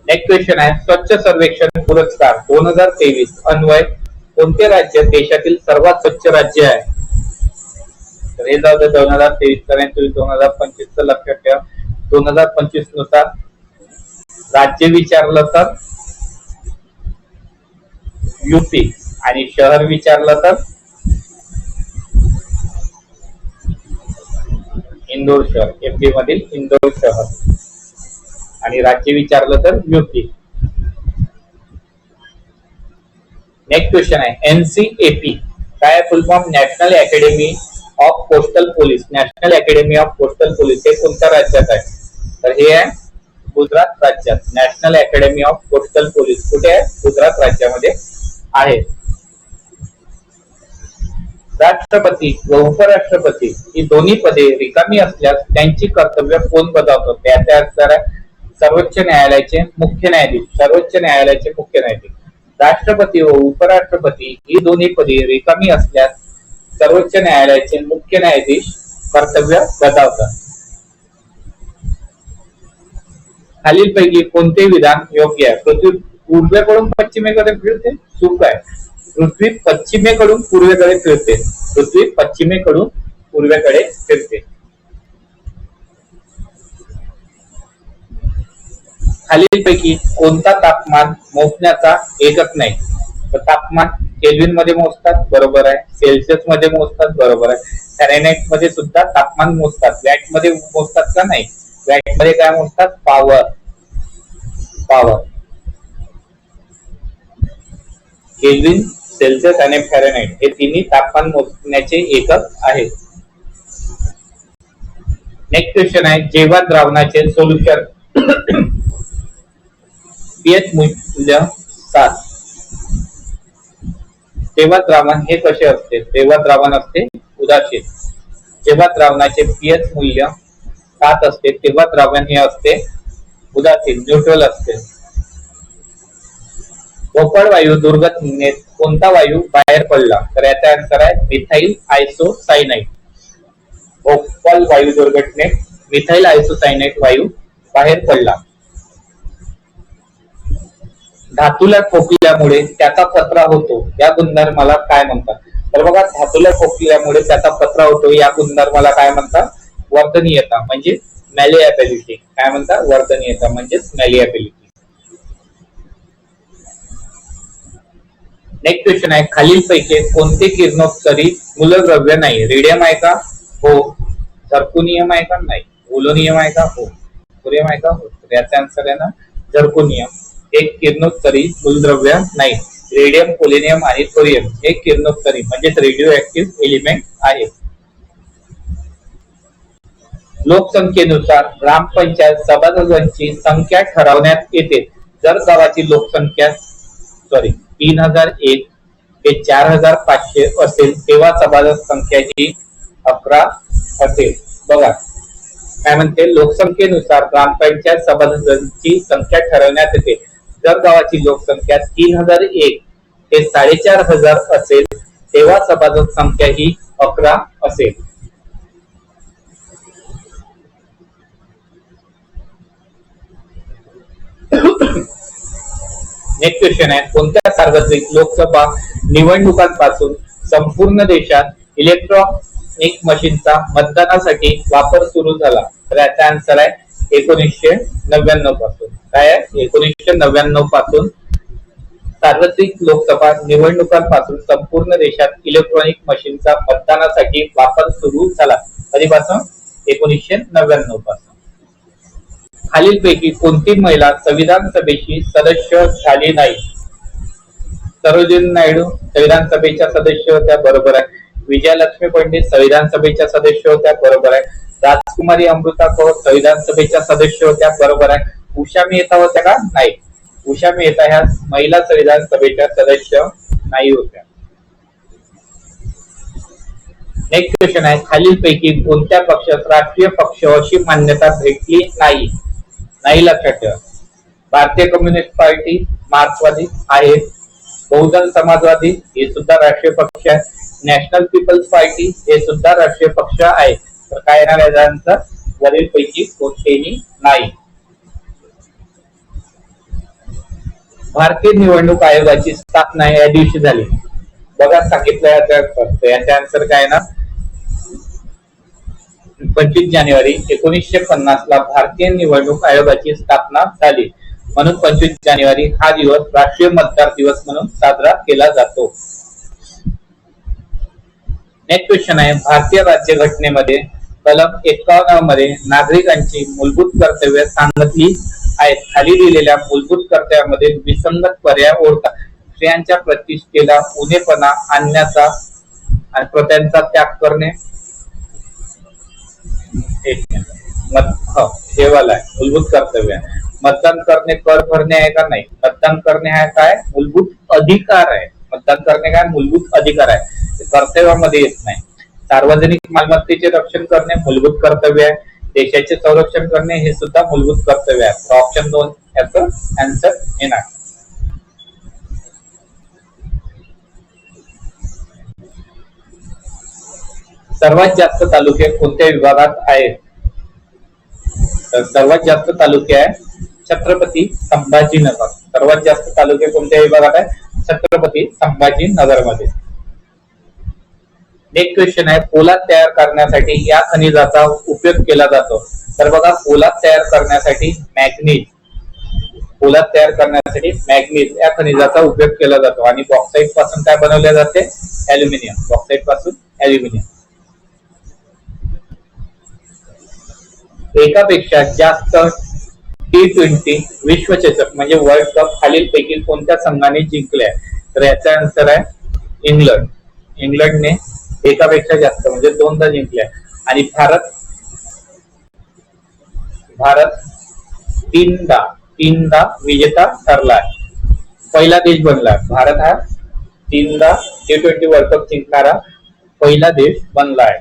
नेक्स्ट क्वेश्चन आहे स्वच्छ सर्वेक्षण पुरस्कार 2023 अन्वय कोणते राज्य देशातील सर्वात स्वच्छ राज्य आहे? तर हे जाऊ दे 2023 पर्यंत. 2025 लक्षात ठेवा. 2025 नुसार राज्य विचारलं तर यूपी आणि शहर विचारलं तर इंदोर शहर, एमपी मधील इंदोर शहर. आणि राज्य विचारलं तर यूपी. नेक्स्ट क्वेश्चन आहे एनसीएपी काय फुल form? National academy of coastal police. National academy of coastal police हे कोणत्या राज्यात आहे? तर हे आहे गुजरात राज्यात. National academy of coastal police कुठे आहे? गुजरात राज्यामध्ये आहे. राष्ट्रपती व उपराष्ट्रपती ही दोन्ही पदे रिकामी असल्यास त्यांची कर्तव्य कोण बजावतो? त्याच्या उत्तर सर्वोच्च न्यायालयाचे मुख्य न्यायाधीश. सर्वोच्च न्यायालयाचे मुख्य न्यायाधीश. राष्ट्रपती व उपराष्ट्रपती ही दोन्ही पदे रिकामी असल्यास सर्वोच्च न्यायालयाचे मुख्य न्यायाधीश कर्तव्य बजावतात. खालीलपैकी कोणते विधान योग्य आहे? पृथ्वी पूर्वेकडून पश्चिमेकडे फिरते. चूक आहे. पृथ्वी पश्चिमेकडून पूर्वेकडे फिरते. पृथ्वी पश्चिमेकडून पूर्वेकडे फिरते. खालीलपैकी कोणता तापमान मोजण्याचा एकक नाही? तर तापमान केल्विन मध्ये मोजतात, बरोबर आहे. सेल्सिअस मध्ये मोजतात, बरोबर आहे. फॅरेनहाइट मध्ये सुद्धा तापमान मोजतात. वॅट मध्ये मोजतात का? नाही. वॅट मध्ये काय मोजतात? पॉवर. पॉवर. केल्विन, सेल्सिअस आणि फॅरेनहाइट हे तिन्ही तापमान मोजण्याचे एकक आहेत. नेक्स्ट क्वेश्चन आहे जेव्हा द्रावणाचे सोल्युशन पीएच मूल्य 7 तेव्हा द्रावण हे कसे असते? तेव्हा द्रावण असते उदासीन. जेव्हा द्रावणाचे पीएच मूल्य 7 असते तेव्हा द्रावण हे असते उदासीन, न्यूट्रल असते. भोपळ वायू दुर्घटनेत कोणता वायू बाहेर पडला? तर याचा आन्सर आहे मिथाइल आयसोसायनाइड. भोपाळ वायू दुर्घटनेत मिथाइल आयसोसायनाइड वायू बाहेर पडला. धातूला खोकल्यामुळे त्याचा पत्रा होतो या गुणधर्माला काय म्हणतात? तर बघा धातूला खोकल्यामुळे त्याचा पत्रा होतो या गुणधर्माला काय म्हणतात? वर्धनीयता म्हणजे मॅलिएबिलिटी. काय म्हणतात? वर्धनीयता म्हणजे मॅलिएबिलिटी. नेक्स्ट क्वेश्चन आहे खालीलपैकी कोणते किरणोत्सर्गी मूलद्रव्य नाही? रेडियम आहे का? हो. झर्कोनियम आहे का? नाही. पोलोनियम आहे का? हो. थोरियम आहे का? हो. याचा आन्सर आहे ना झर्कोनियम. एक किरणोत्सर्गी मूलद्रव्य नाही. रेडियम, पोलोनियम आणि थोरियम हे किरणोत्सर्गी म्हणजेच रेडिओ ऍक्टिव्ह एलिमेंट आहे. लोकसंख्येनुसार ग्रामपंचायत सभासदांची संख्या ठरवण्यात येते. जर गावाची लोकसंख्या 3001 ते 4500 असेल तेव्हा सभासद संख्या ही 11 असेल. बघा काय म्हणते लोकसंख्येनुसार ग्रामपंचायत सभासदांची संख्या ठरवण्यात येते. जर गावाची लोकसंख्या 3001 ते 4500 असेल तेव्हा सभासद संख्या ही 11 असेल. नेक्स्ट क्वेश्चन आहे कोणत्या सार्वत्रिक लोकसभा निवडणुकांपासून संपूर्ण देशात इलेक्ट्रॉनिक मशीनचा मतदानासाठी वापर सुरू झाला? तर याचा आन्सर आहे 1999 पासून. काय आहे? 1999 पासून सार्वत्रिक लोकसभा निवडणुकांपासून संपूर्ण देशात इलेक्ट्रॉनिक मशीनचा मतदानासाठी वापर सुरू झाला. कधीपासून? 1999 पासून. खालीलपैकी कोणती महिला संविधान सभेची सदस्य झाली नाही? सरोजिनी नायडू संविधान सभेच्या सदस्य होत्या, बरोबर आहे. विजयालक्ष्मी पंडित संविधान सभेच्या सदस्य होत्या, बरोबर आहे. राजकुमारी अमृता कौर संविधान सभेच्या सदस्य होत्या, बरोबर आहे. उषा मेहता होत्या का? नाही. उषा मेहता ह्या महिला संविधान सभेच्या सदस्य नाही होत्या. नेक्स्ट क्वेश्चन आहे, खालीलपैकी कोणत्या पक्षास राष्ट्रीय पक्ष अशी मान्यता भेटली नाही? नाही लक्षात ठेवा. भारतीय कम्युनिस्ट पार्टी मार्क्सवादी आहे, बहुजन समाजवादी हे सुद्धा राष्ट्रीय पक्ष आहे, नॅशनल पीपल्स पार्टी हे सुद्धा राष्ट्रीय पक्ष आहे. तर काय येणार आहे आन्सर? वरील पैकी कोणतेही नाही. भारतीय निवडणूक आयोगाची स्थापना या दिवशी झाली. बघा सांगितलं याचा आन्सर काय ना, 25 जानेवारी 1950 ला भारतीय निवडणूक आयोगाची स्थापना झाली. म्हणून 25 जानेवारी हा दिवस राष्ट्रीय मतदार दिवस म्हणून साजरा केला जातो. नेक्स्ट क्वेश्चन आहे, भारतीय राज्यघटनेमध्ये कलम 51 मध्ये नागरिकांची मूलभूत कर्तव्ये सांगितली आहेत. खाली दिलेल्या मूलभूत कर्तव्यामध्ये विसंगत पर्याय ओळखा. स्त्रियांच्या प्रतिष्ठेला उणेपणा आणण्याचा आणि प्रथांचा त्याग करणे. हे वाला आहे मूलभूत कर्तव्य. मतदान करणे कर भरणे आहे का? नाही. मतदान करणे हा काय? मूलभूत अधिकार आहे. मतदान करणे काय? मूलभूत अधिकार आहे, कर्तव्यामध्ये येत नाही. सार्वजनिक मालमत्तेचे रक्षण करणे मूलभूत कर्तव्य आहे. देशाचे संरक्षण करणे हे सुद्धा मूलभूत कर्तव्य आहे. ऑप्शन 2 याचं आन्सर येणार. सर्वात जास्त तालुके कोणत्या विभागात आहेत? तर सर्वात जास्त तालुके आहे छत्रपती संभाजीनगर. सर्वात जास्त तालुके कोणत्या विभागात आहे? छत्रपती संभाजीनगर मध्ये. नेक्स्ट क्वेश्चन आहे, पोलाद तयार करण्यासाठी या खनिजाचा उपयोग केला जातो. तर बघा, पोलाद तयार करण्यासाठी मॅग्नीज, पोलाद तयार करण्यासाठी मॅग्नीज या खनिजाचा उपयोग केला जातो. आणि बॉक्साईट पासून काय बनवले जाते? ॲल्युमिनियम. बॉक्साईट पासून ॲल्युमिनियम. एकापेक्षा जास्त T20 विश्वचषक म्हणजे वर्ल्ड कप खालीलपैकी कोणत्या संघाने जिंकले आहे? तर याचा आन्सर आहे इंग्लंड. इंग्लंडने एकापेक्षा जास्त म्हणजे 2दा जिंकले. आणि भारत तीनदा विजेता ठरला आहे. पहिला देश बनला. भारत हा 3दा T20 वर्ल्ड कप जिंकणारा पहिला देश बनला आहे.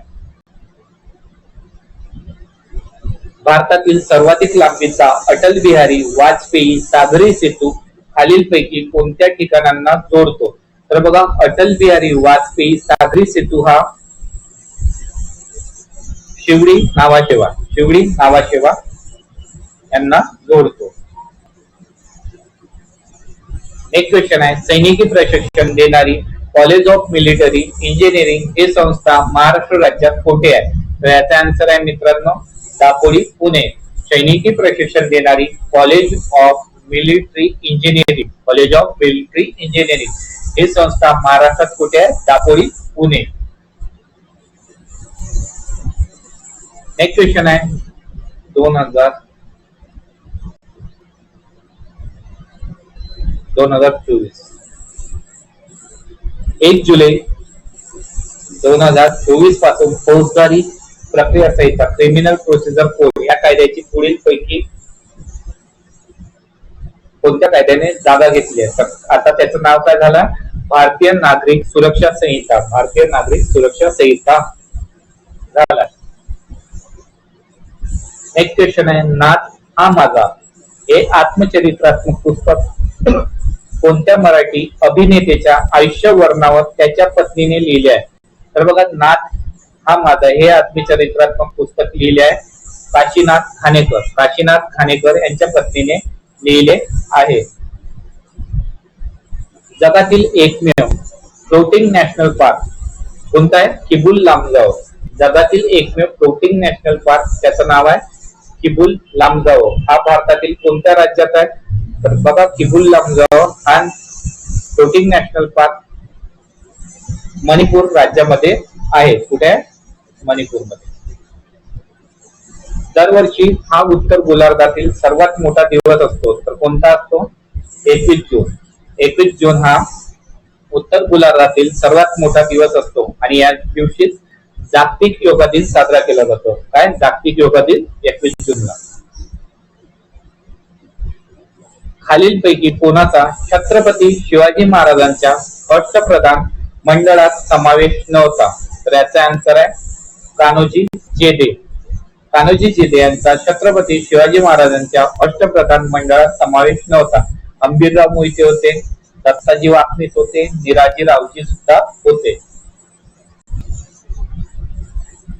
भारतातील सर्वाधिक लांबीचा अटल बिहारी वाजपेयी सागरी सेतू खालीलपैकी कोणत्या ठिकाणांना जोडतो? तर बघा, अटल बिहारी वाजपेयी सागरी सेतू हा शिवडी नावाशेवा यांना जोडतो. नेक्स्ट क्वेश्चन आहे, सैनिकी प्रशिक्षण देणारी कॉलेज ऑफ मिलिटरी इंजिनिअरिंग ही संस्था महाराष्ट्र राज्यात कुठे आहे? तर याचा आन्सर आहे मित्रांनो दापोली, पुणे. सैनिकी प्रशिक्षण देणारी कॉलेज ऑफ मिलिटरी इंजिनिअरिंग ही संस्था महाराष्ट्रात कुठे आहे? दापोली, पुणे. नेक्स्ट क्वेश्चन आहे 2024 1 जुलै 2024 पासून फौजदारी प्रक्रिया संहिता क्रिमिनल प्रोसिजर कोड या कायद्याची पुढील पैकी कोणत्या कायद्याने जागा घेतली आहे? तर आता त्याचं नाव काय झालं? भारतीय नागरिक सुरक्षा संहिता. भारतीय नागरिक सुरक्षा संहिता झाला. नेक्स्ट क्वेश्चन आहे, नाथ हा माझा हे आत्मचरित्रात्मक पुस्तक कोणत्या मराठी अभिनेत्याच्या आयुष्य वर्णनावर त्याच्या पत्नीने लिहिले आहे? तर बघा, नाथ हा माझा हे आत्मचरित्रात्मक पुस्तक लिहिले आहे काशीनाथ खानेकर यांच्या पत्नीने लिहिले आहे. जगातील एकमेव फ्लोटिंग नॅशनल पार्क कोणता आहे? किबुल लामजाओ. जगातील एकमेव फ्लोटिंग नॅशनल पार्क त्याचं नाव आहे किबुल लामजाओ. हा भारतातील कोणत्या राज्यात आहे? तर बघा, किबुल लामजाओ हा फ्लोटिंग नॅशनल पार्क मणिपूर राज्यामध्ये आहे. कुठे आहे? मणिपूरमध्ये. दरवर्षी हा उत्तर गोलार्धातील सर्वात मोठा दिवस असतो. तर कोणता असतो? 21 जून. 21 जून हा उत्तर गोलार्धातील सर्वात मोठा दिवस असतो आणि या दिवशी जागतिक योगा दिन साजरा केला जातो. काय जागतिक योगा दिन 21 जूनला. खालीलपैकी कोणाचा छत्रपती शिवाजी महाराजांच्या अष्टप्रधान मंडळात समावेश नव्हता? तर याचा आन्सर आहे कान्होजी जेधे. कान्होजी जेधे यांचा छत्रपती शिवाजी महाराजांच्या अष्टप्रधान मंडळात समावेश नव्हता. अंबीरराव मोहिते होते, दत्ताजी वाकनीस होते, निराजी रावजी सुद्धा होते.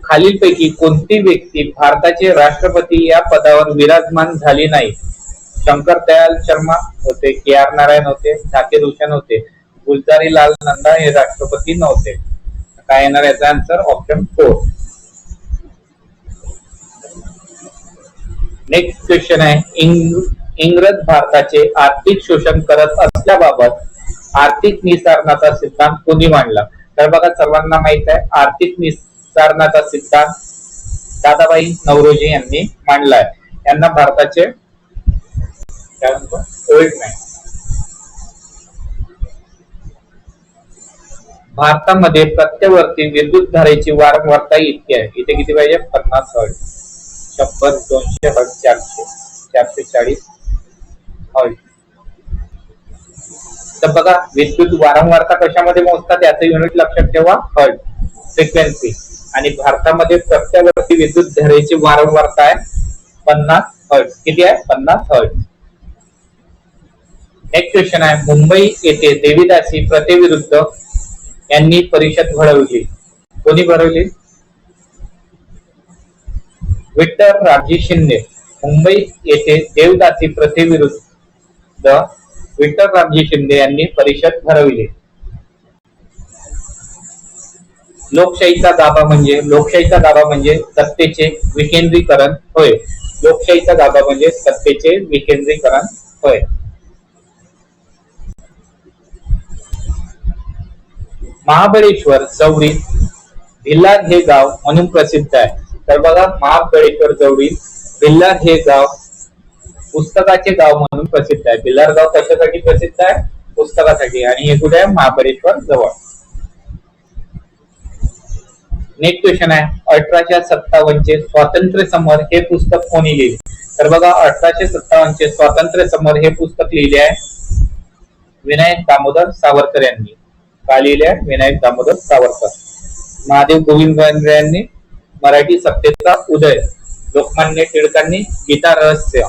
खालीलपैकी कोणती व्यक्ती भारताचे राष्ट्रपती या पदावर विराजमान झाली नाही? शंकरदयाल शर्मा होते, के आर नारायण होते, झाकीर हुसेन होते, गुलजारी लाल नंदा हे राष्ट्रपती नव्हते. काय येणार याचा आन्सर ऑप्शन 4. नेक्स्ट क्वेश्चन आहे इंग्रज भारताचे आर्थिक शोषण करत असल्याबाबत आर्थिक निस्तारणाचा सिद्धांत कोणी मांडला? तर बघा सर्वांना माहित आहे आर्थिक निस्तारणाचा सिद्धांत दादाभाई नौरोजी यांनी मांडलाय. यांना भारताचे ओल्ड मॅन. भारतामध्ये प्रत्यवर्ती विद्युत धारेची वारंवारता इतकी आहे. इथे किती पाहिजे? 50 हर्ट्झ, 100, 200 हर्ट्झ, 400, 440 हर्ट्झ. तर बघा विद्युत वारंवारता कशामध्ये मोजतात याचं युनिट लक्षात ठेवा, हर्ट्झ फ्रिक्वेन्सी. आणि भारतामध्ये प्रत्यवर्ती विद्युत धारेची वारंवारता आहे 50 हर्ट्झ. किती आहे? 50 हर्ट्झ. नेक्स्ट क्वेश्चन आहे मुंबई येथे देवीदासी प्रथेविरुद्ध यांनी परिषद भरवली. कोणी भरवली? विठ्ठल रामजी शिंदे. मुंबई येथे देवदासी प्रथेविरुद्ध विठ्ठल रामजी शिंदे यांनी परिषद भरवली. लोकशाहीचा गाभा म्हणजे सत्तेचे विकेंद्रीकरण होय. लोकशाहीचा गाभा म्हणजे सत्तेचे विकेंद्रीकरण होय. महाबळेश्वर जवळी भिलार हे गाव म्हणून प्रसिद्ध आहे. तर बघा महाबळेश्वर जवळी भिलार हे गाव पुस्तकाचे गाव म्हणून प्रसिद्ध आहे. भिलार गाव कशासाठी प्रसिद्ध आहे? पुस्तकासाठी. आणि हे कुठे आहे? महाबळेश्वर जवळ. नेक्स्ट क्वेश्चन आहे 1857 चे स्वातंत्र्य समर हे पुस्तक कोणी लिहिले? तर बघा 1857 चे स्वातंत्र्य समर हे पुस्तक लिहिले आहे विनायक दामोदर सावरकर यांनी. काय लिहिले आहे? विनायक दामोदर सावरकर. महादेव गोविंद यांनी मराठी सत्तेचा उदय. लोकमान्य टिळकांनी गीता रहस्य.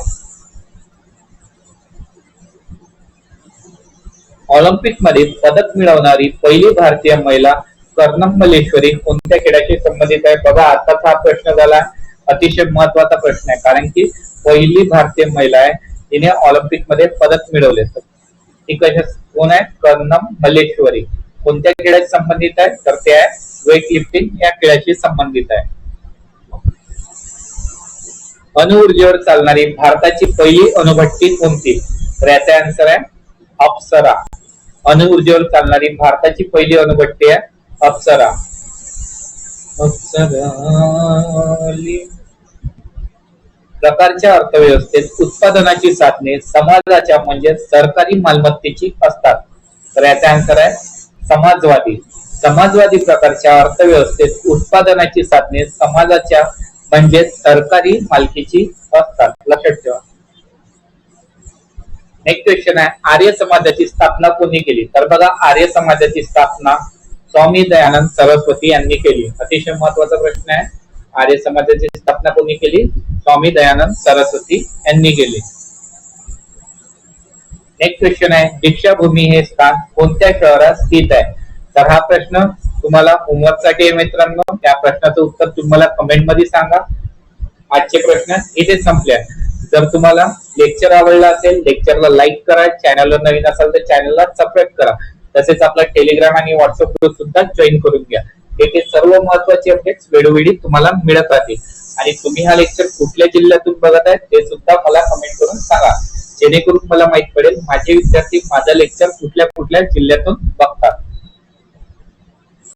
ऑलिम्पिक मध्ये पदक मिळवणारी पहिली भारतीय महिला कर्णम मल्लेश्वरी कोणत्या खेळाशी संबंधित आहे? बघा आताचा हा प्रश्न झाला अतिशय महत्वाचा प्रश्न आहे कारण की पहिली भारतीय महिला आहे तिने ऑलिम्पिक मध्ये पदक मिळवले. ती कशा कोण आहे? कर्णम मल्लेश्वरी. कोणत्या खेळाशी संबंधित आहे? तर ते आहे वेट लिफ्टिंग या खेळाशी संबंधित आहे. अणुऊर्जेवर चालणारी भारताची पहिली अणुभट्टी कोणती? तर याचा आन्सर आहे अप्सरा. अणुऊर्जेवर चालणारी भारताची पहिली अणुभट्टी आहे अप्सरा. प्रकारच्या अर्थव्यवस्थेत उत्पादनाची साधने समाजाच्या म्हणजे सरकारी मालमत्तेची असतात. तर याचा आन्सर आहे समाजवादी. समाजवादी प्रकारच्या अर्थव्यवस्थेत उत्पादनाची साधने समाजाच्या म्हणजे सरकारी मालकीची असतात. लक्षात ठेवा. नेक्स्ट क्वेश्चन आहे आर्य समाजाची स्थापना कोणी केली? तर बघा आर्य समाजाची स्थापना स्वामी दयानंद सरस्वती यांनी केली. अतिशय महत्वाचा प्रश्न आहे. आर्य समाजाची स्थापना कोणी केली? स्वामी दयानंद सरस्वती यांनी केली. नेक्स्ट क्वेश्चन आहे दीक्षाभूमी हे स्थान कोणत्या शहरात स्थित आहे? तर हा प्रश्न तुम्हाला होमवर्कसाठी आहे मित्रांनो. या प्रश्नाचं उत्तर तुम्हाला कमेंट मध्ये सांगा. आजचे प्रश्न इथे संपले. जर तुम्हाला लेक्चर आवडला असेल लेक्चरला लाईक करा. चॅनलवर नवीन असाल तर चॅनलला सबस्क्राईब करा. तसेच आपला टेलिग्राम आणि व्हॉट्सअप ग्रुप सुद्धा जॉईन करून घ्या. येथे सर्व महत्त्वाचे अपडेट्स वेळोवेळी तुम्हाला मिळत राहतील. आणि तुम्ही हा लेक्चर कुठल्या जिल्ह्यातून बघत आहे ते सुद्धा मला कमेंट करून सांगा जेणेकरून मला माहित पडेल माझे विद्यार्थी माझा लेक्चर कुठल्या जिल्ह्यातून बघतात.